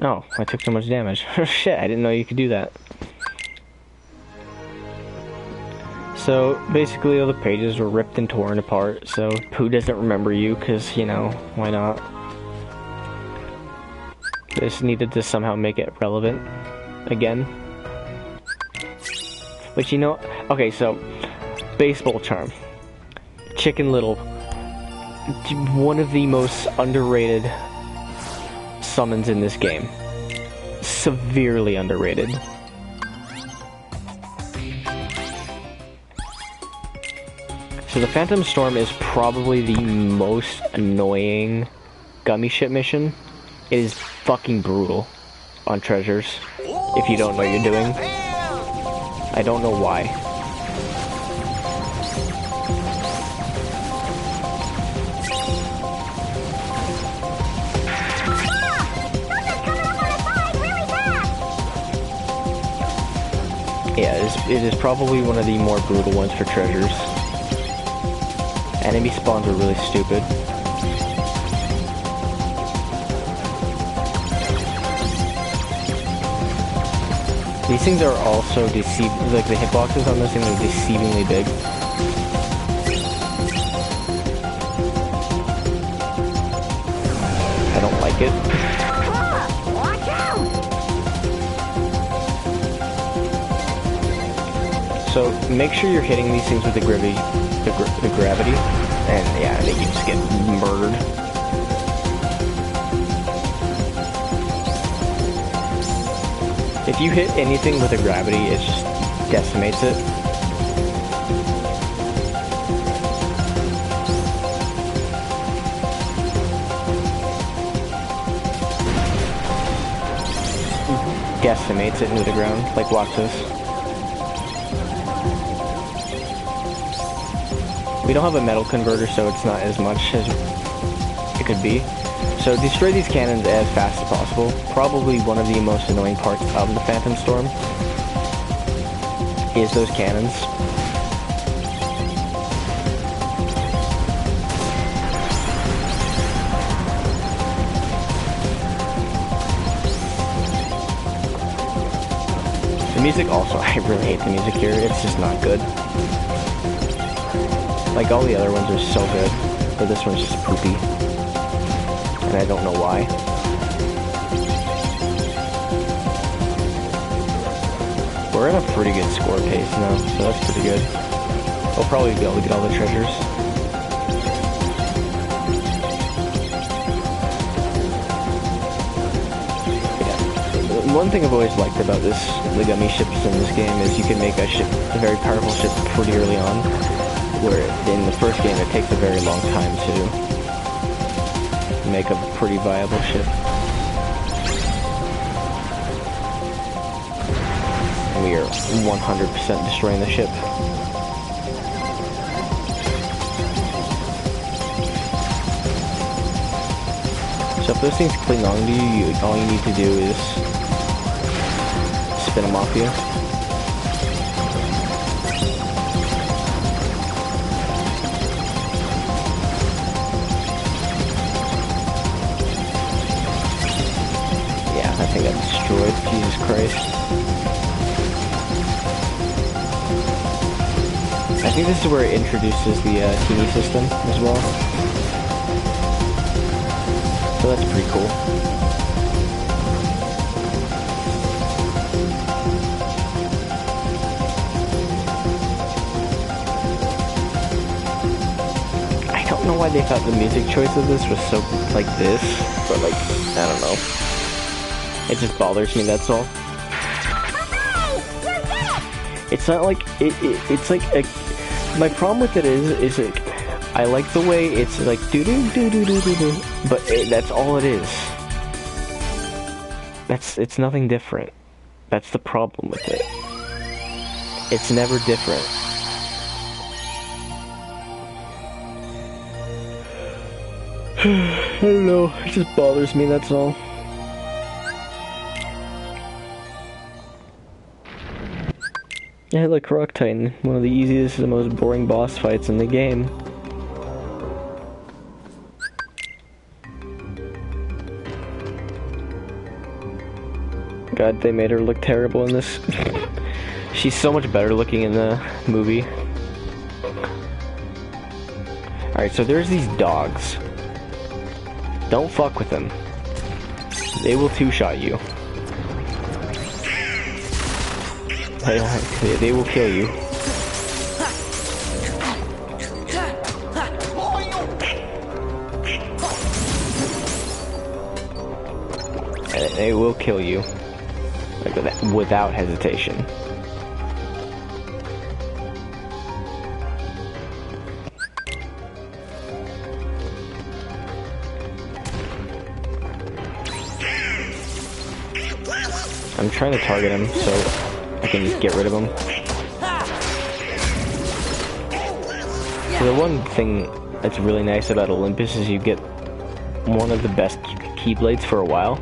A: Oh, I took too much damage. Shit, I didn't know you could do that. So, basically all the pages were ripped and torn apart, so Pooh doesn't remember you, because, you know, why not? This needed to somehow make it relevant again. But you know, okay, so, baseball charm. Chicken Little. One of the most underrated summons in this game. Severely underrated. So the Phantom Storm is probably the most annoying gummy ship mission. It is fucking brutal on treasures if you don't know what you're doing. I don't know why. Yeah, it is probably one of the more brutal ones for treasures. Enemy spawns are really stupid. These things are also like the hitboxes on this thing are deceivingly big. I don't like it.
D: Watch out!
A: So make sure you're hitting these things with the gravity, and yeah, they just get murdered. If you hit anything with a gravity, it just decimates it. Decimates it into the ground. Like, watch this. We don't have a metal converter, so it's not as much as it could be. So destroy these cannons as fast as possible. Probably one of the most annoying parts of the Phantom Storm is those cannons. The music also, I really hate the music here. It's just not good. Like, all the other ones are so good, but this one's just poopy. And I don't know why. We're in a pretty good score pace now, so that's pretty good. We'll probably be able to get all the treasures. Yeah. One thing I've always liked about the gummy ships in this game is you can make a very powerful ship pretty early on. Where in the first game it takes a very long time to make a pretty viable ship. And we are 100% destroying the ship. So if those things cling on to you, all you need to do is spin them off you. I got destroyed. Jesus Christ. I think this is where it introduces the teeny system as well. So that's pretty cool. I don't know why they thought the music choice of this was so like this, but like, I don't know. It just bothers me, that's all. It's not like, it's like, my problem with it is like, I like the way it's like, do-do-do-do-do-do-do, but that's all it is. It's nothing different. That's the problem with it. It's never different. I don't know, it just bothers me, that's all. Yeah, like Rock Titan, one of the easiest and most boring boss fights in the game. God, they made her look terrible in this. She's so much better looking in the movie. Alright, so there's these dogs. Don't fuck with them. They will two-shot you. They will kill you. They will kill you. Like, without hesitation. I'm trying to target him so I can just get rid of him. So the one thing that's really nice about Olympus is you get one of the best keyblades for a while.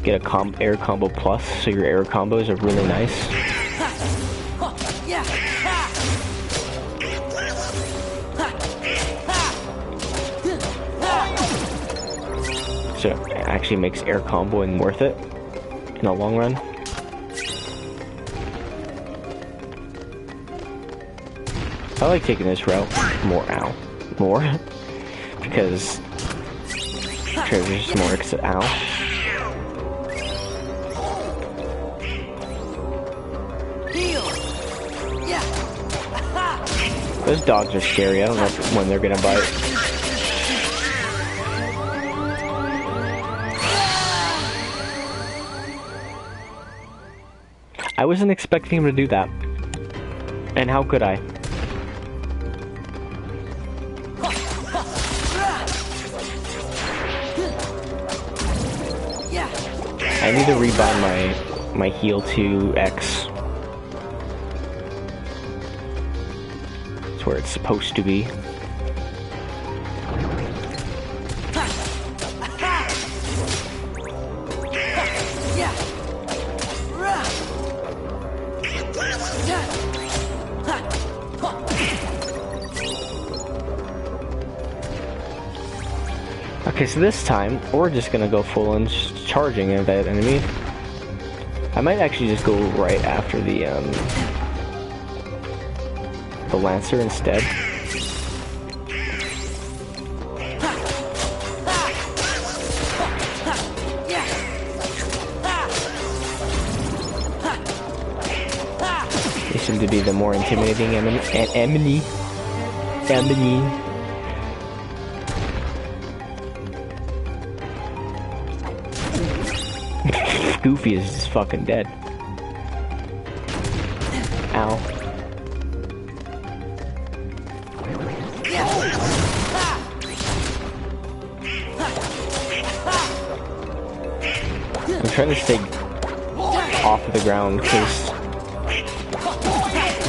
A: Get a air combo plus, so your air combos are really nice. So it actually makes air comboing worth it in the long run. I like taking this route more, because treasure's just more ow. Those dogs are scary. I don't know when they're gonna bite. I wasn't expecting him to do that. And how could I? I need to rebind my heal to X. It's where it's supposed to be. Okay, so this time, we're just gonna go full on charging at that enemy. I might actually just go right after the Lancer instead. They seem to be the more intimidating enemy. Goofy is just fucking dead. Ow. I'm trying to stay off of the ground because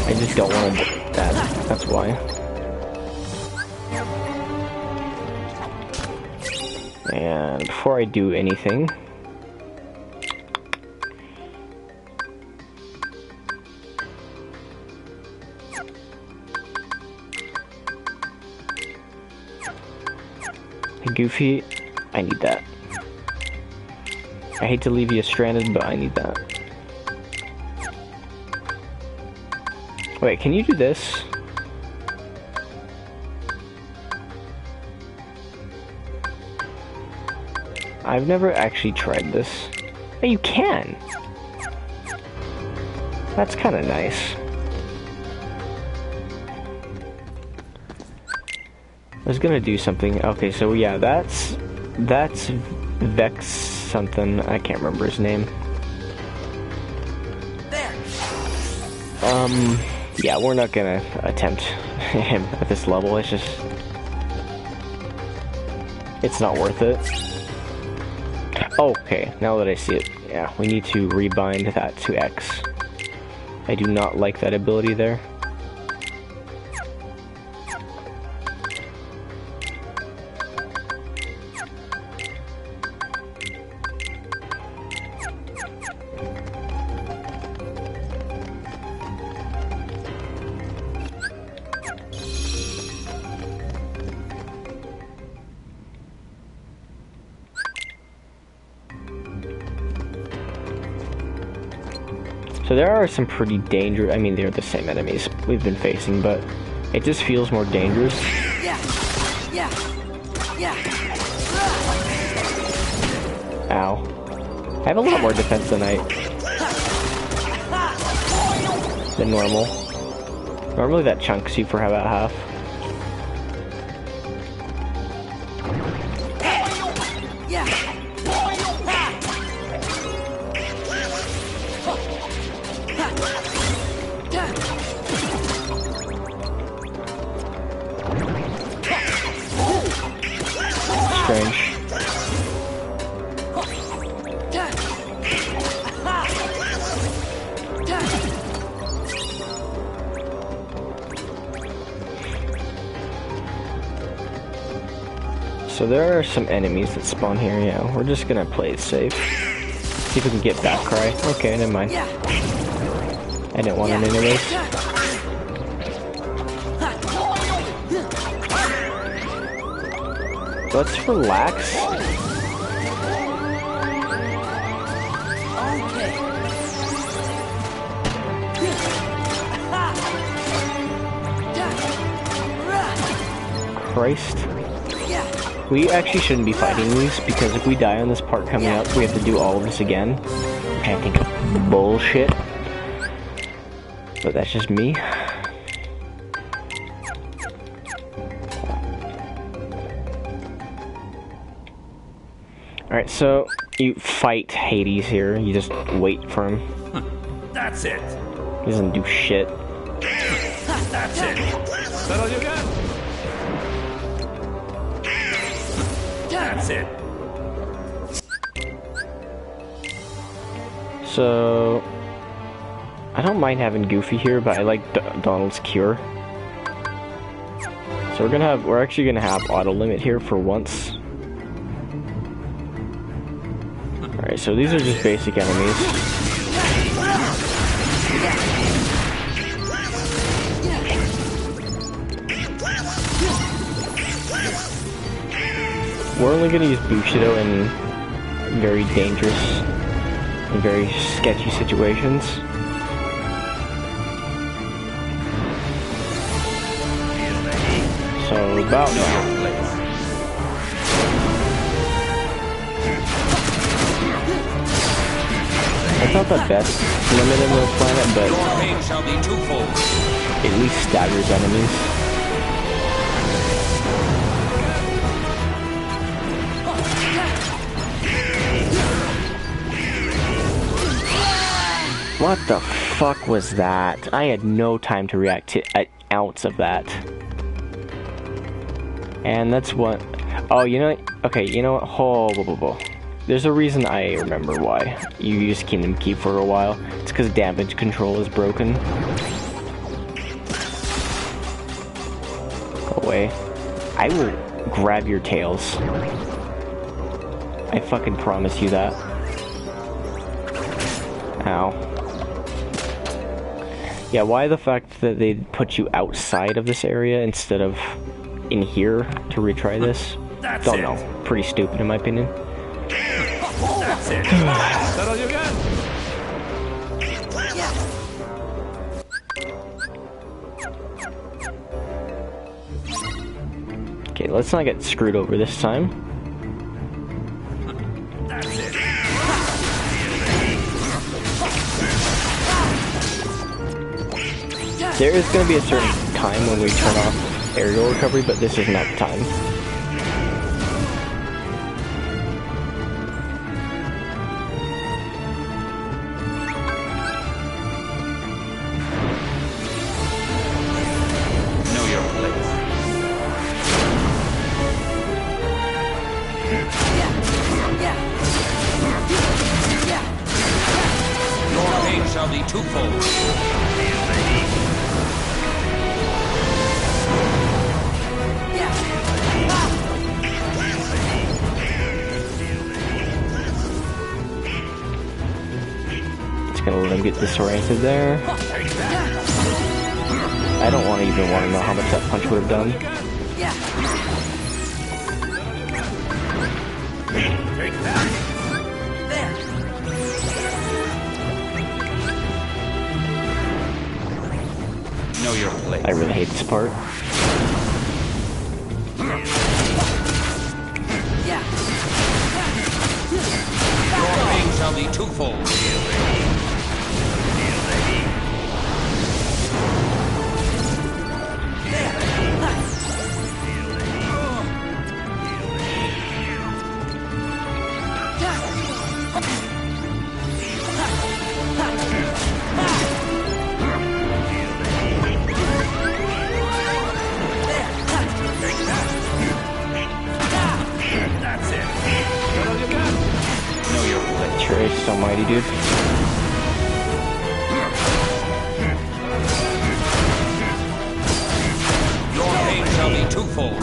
A: I just don't want to do that. That's why. And before I do anything, Goofy, I need that. I hate to leave you stranded, but I need that. Wait, can you do this? I've never actually tried this. Hey, you can! That's kinda nice. I was gonna do something. Okay, so yeah, that's Vex something. I can't remember his name.
C: There.
A: Yeah, we're not gonna attempt him at this level. It's not worth it. Okay, now that I see it, yeah, we need to rebind that to X. I do not like that ability there. So there are some pretty dangerous, I mean, they're the same enemies we've been facing, but it just feels more dangerous.
C: Yeah. Yeah. Yeah.
A: Ow. I have a lot more defense than normal. Normally that chunks you for about half. Strange. So there are some enemies that spawn here, yeah. We're just gonna play it safe. See if we can get back cry. Okay, never mind. I didn't want it anyways. Let's relax. Christ. We actually shouldn't be fighting these, because if we die on this part coming up, we have to do all of this again. Which I think is bullshit. But that's just me. Alright, so you fight Hades here. You just wait for him.
B: That's it.
A: He doesn't do shit.
B: That's it. That all you got? That's it.
A: So I don't mind having Goofy here, but I like Donald's cure. So we're actually gonna have auto limit here for once. Alright, so these are just basic enemies. We're only gonna use Bushido in very dangerous and very sketchy situations. So about now. It's not the best limit in the planet, but at least staggers enemies. What the fuck was that? I had no time to react to an ounce of that. And that's what... Oh, you know... Okay, you know what? Oh, there's a reason I remember why you used Kingdom Key for a while. It's because damage control is broken. Go away. I will grab your tails. I fucking promise you that. Ow. Yeah, why the fact that they put you outside of this area instead of in here to retry this? Don't know. Pretty stupid in my opinion.
B: That's it. That all you got?
A: Okay, let's not get screwed over this time.
B: That's it.
A: There is going to be a certain time when we turn off aerial recovery, but this is not the time.
B: Know your place. Your pain shall be twofold.
A: Just gonna let him get disoriented there. I don't even want to know how much that punch would have done.
B: Take that. Know your place.
A: I really hate this part.
B: Your pain shall be twofold. That's it. What have you got? Know your place.
A: Trace almighty, dude.
B: Your pain shall be twofold.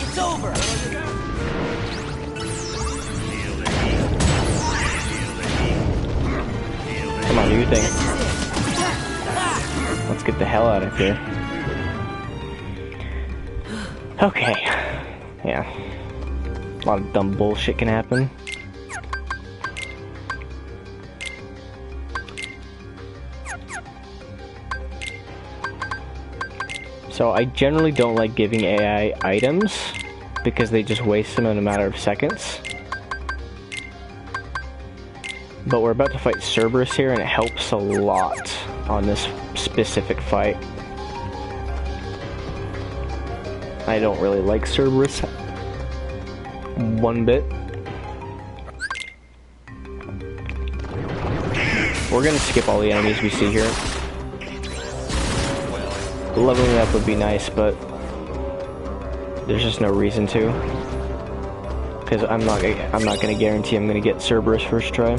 C: It's over.
A: Come on, do your thing. Let's get the hell out of here. Okay. Yeah. A lot of dumb bullshit can happen. So I generally don't like giving AI items because they just waste them in a matter of seconds. But we're about to fight Cerberus here, and it helps a lot on this specific fight. I don't really like Cerberus one bit. We're gonna skip all the enemies we see here. Leveling up would be nice, but there's just no reason to. Because I'm not gonna guarantee I'm gonna get Cerberus first try.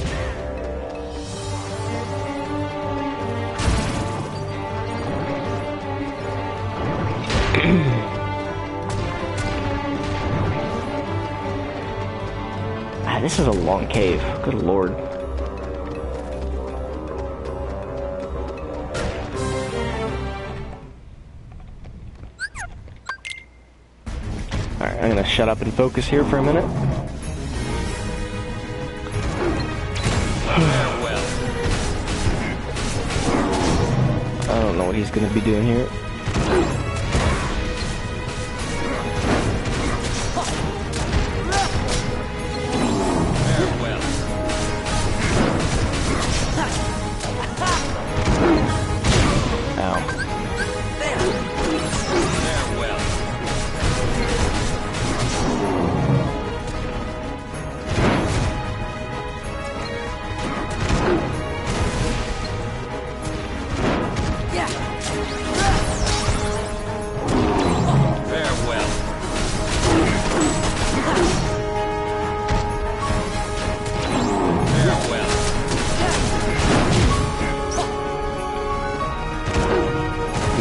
A: This is a long cave. Good lord. Alright, I'm gonna shut up and focus here for a minute. I don't know what he's gonna be doing here.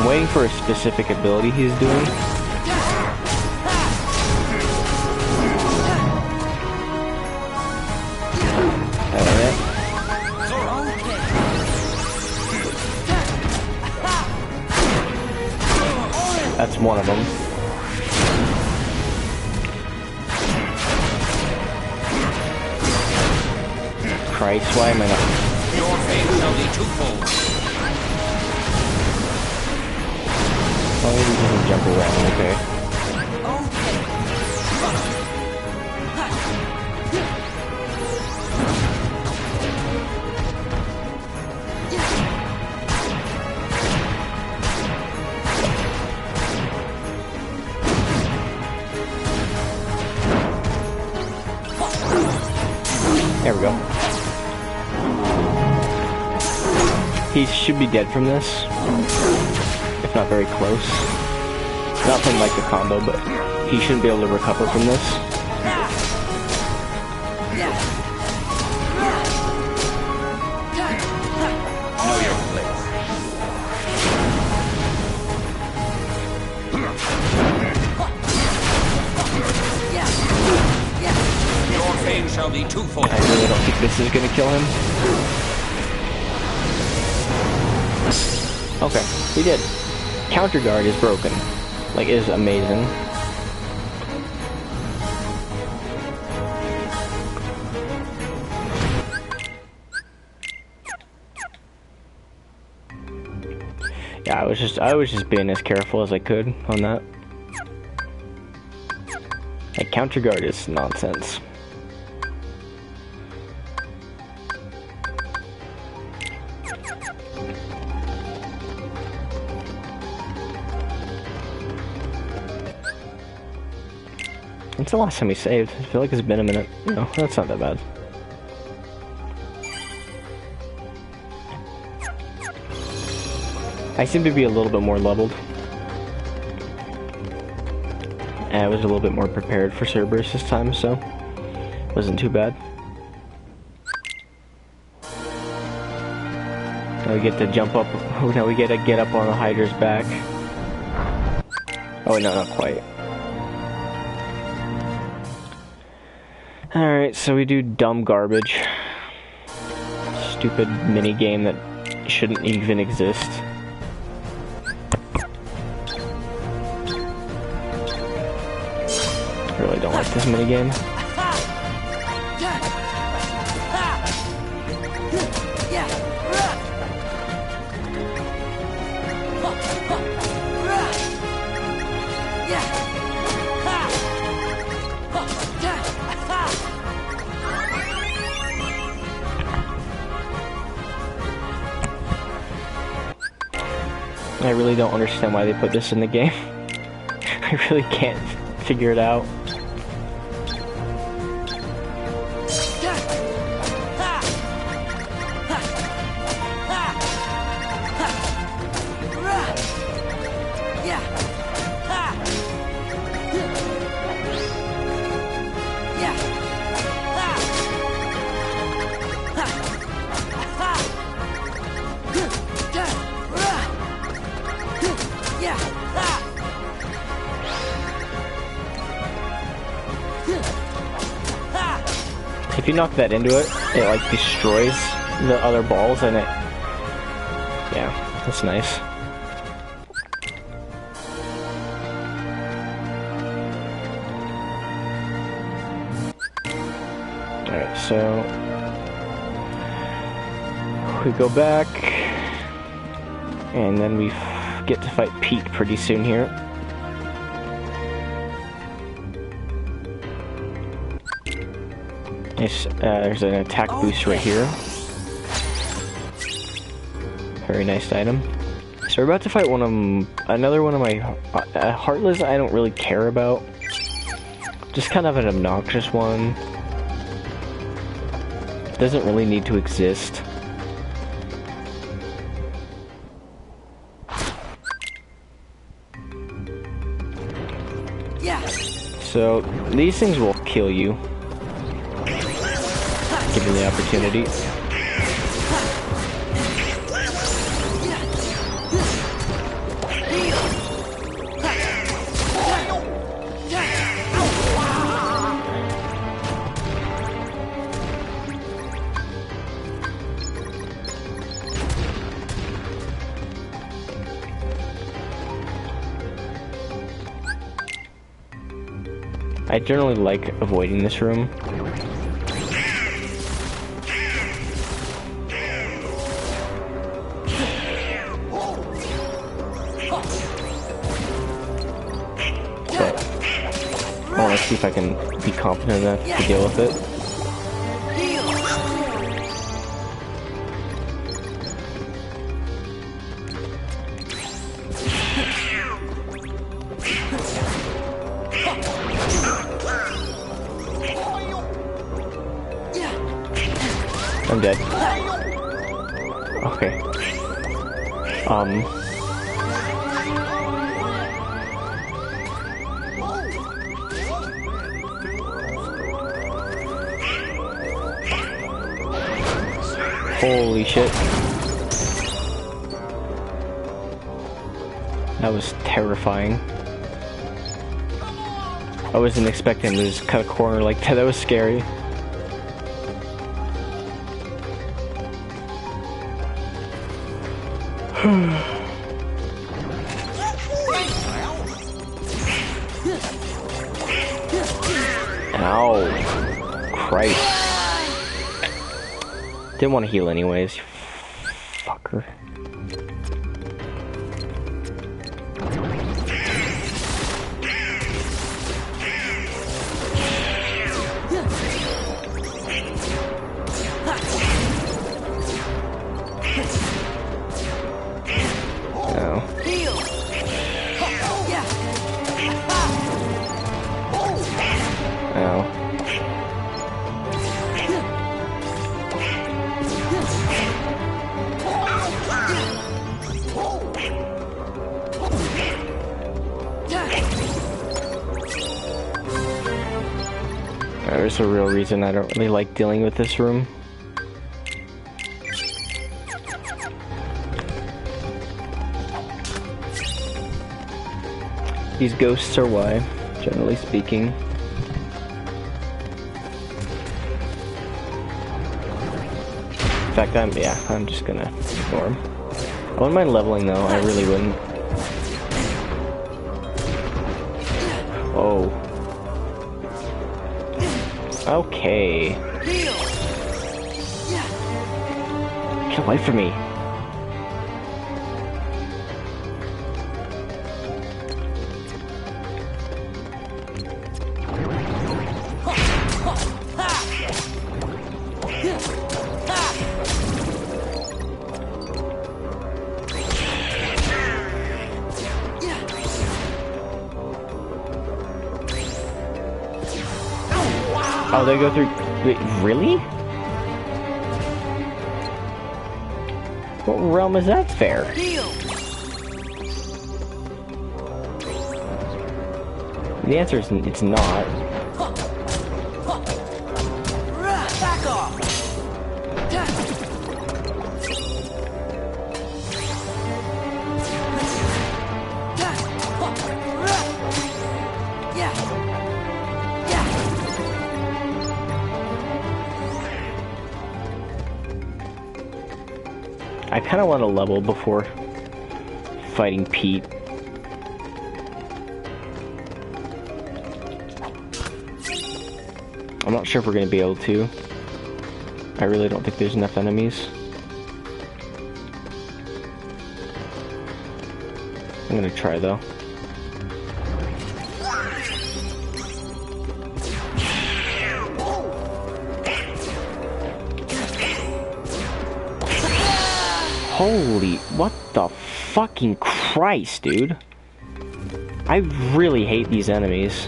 A: Waiting for a specific ability he's doing. That's one of them. Christ, why am I not?
B: Your fate shall be twofold.
A: Oh, maybe he can jump around, okay. There we go. He should be dead from this, if not very close. Not from like the combo, but he shouldn't be able to recover from this.
B: Know your place. Your fame shall be twofold.
A: I really don't think this is gonna kill him. Okay, we did. Counter guard is broken. Like, it is amazing. Yeah, I was just being as careful as I could on that. Like, counter guard is nonsense. When's the last time we saved? I feel like it's been a minute. No, that's not that bad. I seem to be a little bit more leveled. And I was a little bit more prepared for Cerberus this time, so wasn't too bad. Now we get to jump up. Oh, now we get to get up on the Hydra's back. Oh no, not quite. Alright, so we do dumb garbage. Stupid mini game that shouldn't even exist. I really don't like this mini game. I really don't understand why they put this in the game. I really can't figure it out. If you knock that into it, it like destroys the other balls and it... Yeah, that's nice. Alright, so... we go back... and then we get to fight Pete pretty soon here. There's an attack boost right here. Very nice item. So we're about to fight another one of my Heartless. I don't really care about. Just kind of an obnoxious one. Doesn't really need to exist. So these things will kill you. Given the opportunity. I generally like avoiding this room. I want to see if I can be confident enough to deal with it. I'm dead. Okay. Holy shit. That was terrifying. I wasn't expecting to just cut a corner like that. That was scary. Ow. Christ. Didn't want to heal anyways. You fucker. There's a real reason I don't really like dealing with this room. These ghosts are why, generally speaking. In fact, I'm just gonna ignore them. I wouldn't mind leveling though, I really wouldn't. Oh. Okay. Get away from me. Oh, they go through... Wait, really? What realm is that fair? The answer is it's not.
C: Back off.
A: I kind of want to level before fighting Pete. I'm not sure if we're going to be able to. I really don't think there's enough enemies. I'm going to try though. Holy, what the fucking Christ, dude. I really hate these enemies.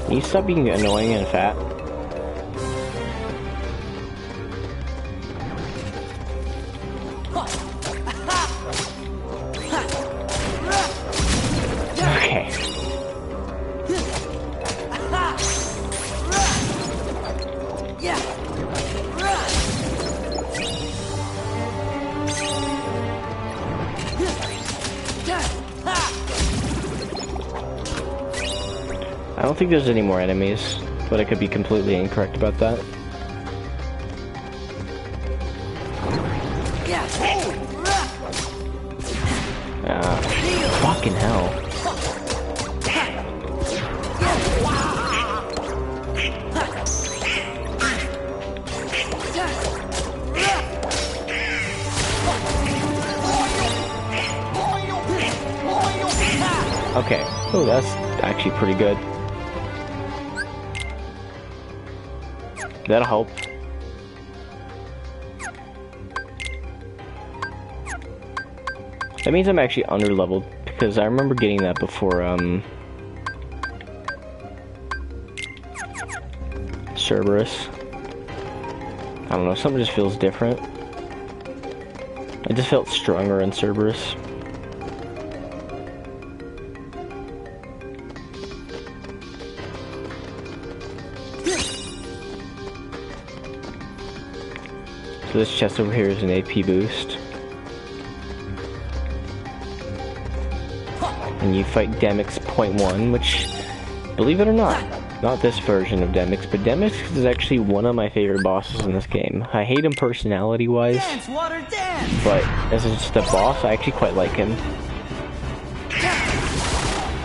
A: Can you stop being annoying and fat? Okay. I don't think there's any more enemies, but I could be completely incorrect about that. Fucking hell. Okay. Oh, that's actually pretty good. That'll help. That means I'm actually under-leveled, because I remember getting that before, Cerberus. I don't know, something just feels different. I just felt stronger in Cerberus. So this chest over here is an AP boost. And you fight Demyx .1, which, believe it or not this version of Demyx, but Demyx is actually one of my favorite bosses in this game. I hate him personality-wise,
C: Dance, water, dance.
A: but as just a boss, I actually quite like him.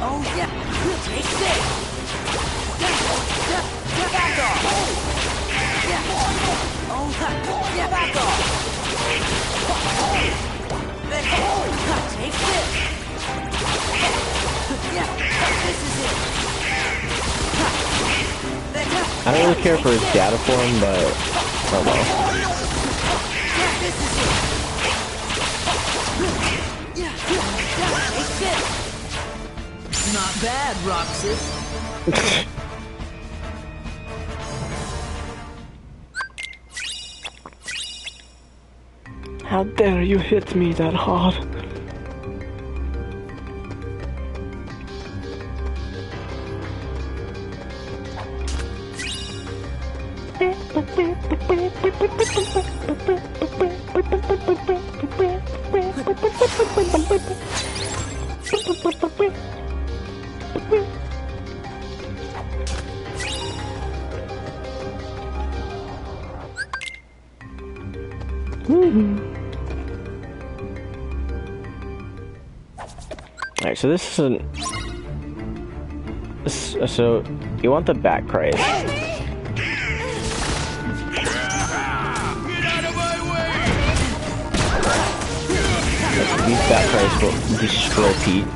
C: Oh yeah, take this. Back off. Yeah. Oh yeah, back off. Take this. Yeah, this is it.
A: I don't really care for his data form, but oh well.
C: Yeah, this is it. Yeah, take this. Not bad, Roxas.
A: How dare you hit me that hard? Alright, so this isn't... So, you want the back cries.
B: Get out of my way!
A: These back cries will destroy Pete.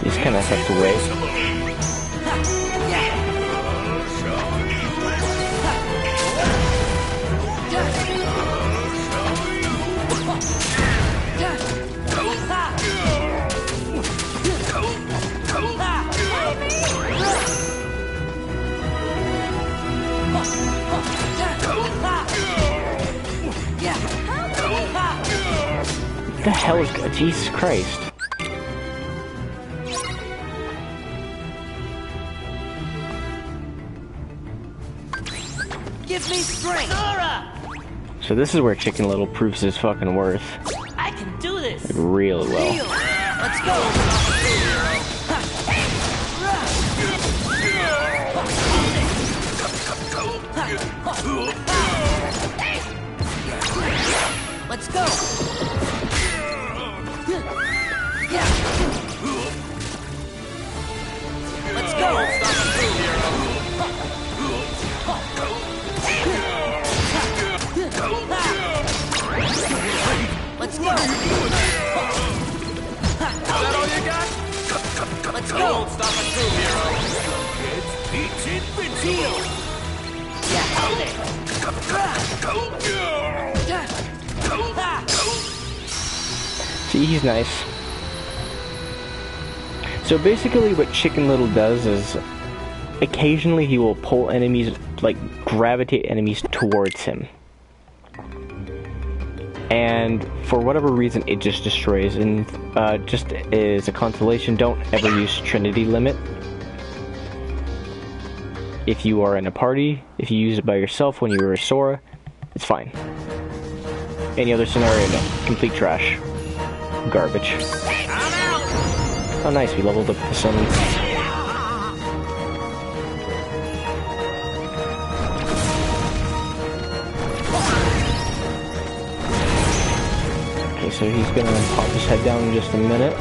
A: You just kind of have to wait. What the hell is... Jesus Christ.
C: Give me strength. Nora!
A: So this is where Chicken Little proves his fucking worth.
C: I can do this.
A: Like, really well.
C: Let's go. Let's go. Yeah. Let's go. Let's go.
B: Is that all you got?
C: Let's
B: Don't
C: go.
B: stop a true hero. It's Peach Invincible.
C: Yeah, out there.
A: See, he's nice. So basically what Chicken Little does is occasionally he will pull enemies, like gravitate enemies towards him. And for whatever reason it just destroys, and just as a consolation, don't ever use Trinity Limit. If you are in a party, if you use it by yourself when you were a Sora, it's fine. Any other scenario, no. Complete trash. Garbage. Oh nice, we leveled up the summons. Okay, so he's gonna pop his head down in just a minute.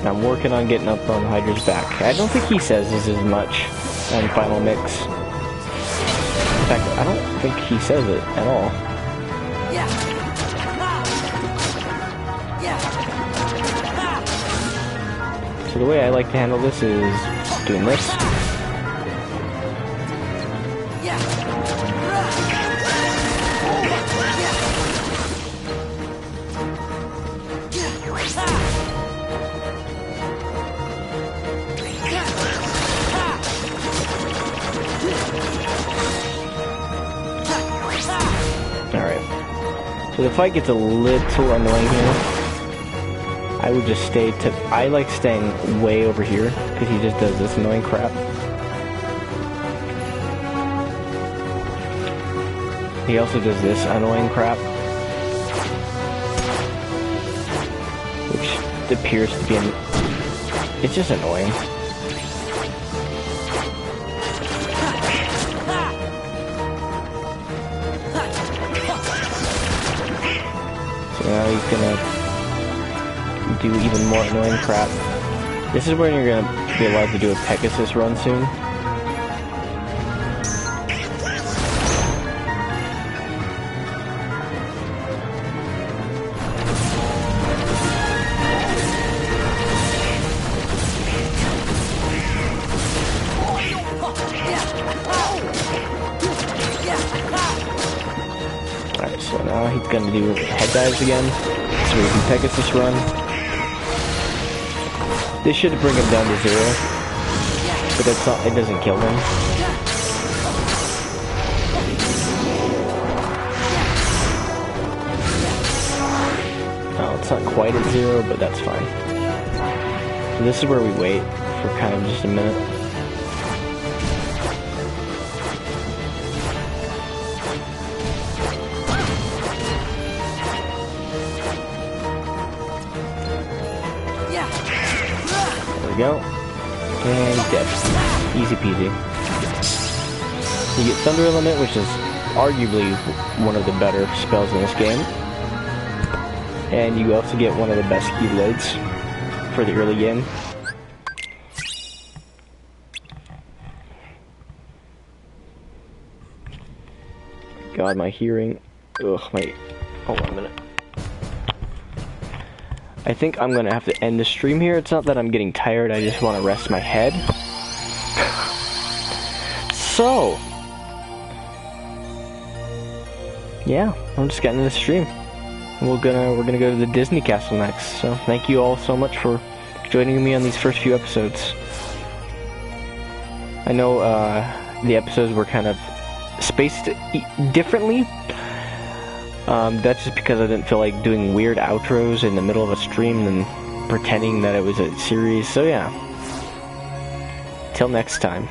A: I'm working on getting up on Hydra's back. I don't think he says this as much on Final Mix. In fact, I don't think he says it at all. So the way I like to handle this is doing this. So the fight gets a little annoying here. I would just stay to... I like staying way over here, because he just does this annoying crap. He also does this annoying crap. Which appears to be... It's just annoying. Now he's gonna do even more annoying crap. This is when you're gonna be allowed to do a Pegasus run soon. Alright, so now he's gonna do head dives again, so we can Pegasus run. This should bring him down to 0, but it's not, it doesn't kill him. Oh, it's not quite at 0, but that's fine. So this is where we wait for kind of just a minute. There we go. And dead. Easy peasy. You get Thunder Element, which is arguably one of the better spells in this game. And you also get one of the best Keyblades for the early game. God, my hearing. Ugh, wait. Hold on a minute. I think I'm gonna have to end the stream here. It's not that I'm getting tired, I just want to rest my head. So, yeah, I'm just getting to the stream. We're gonna go to the Disney Castle next. So thank you all so much for joining me on these first few episodes. I know the episodes were kind of spaced differently. That's just because I didn't feel like doing weird outros in the middle of a stream and pretending that it was a series. So yeah, till next time.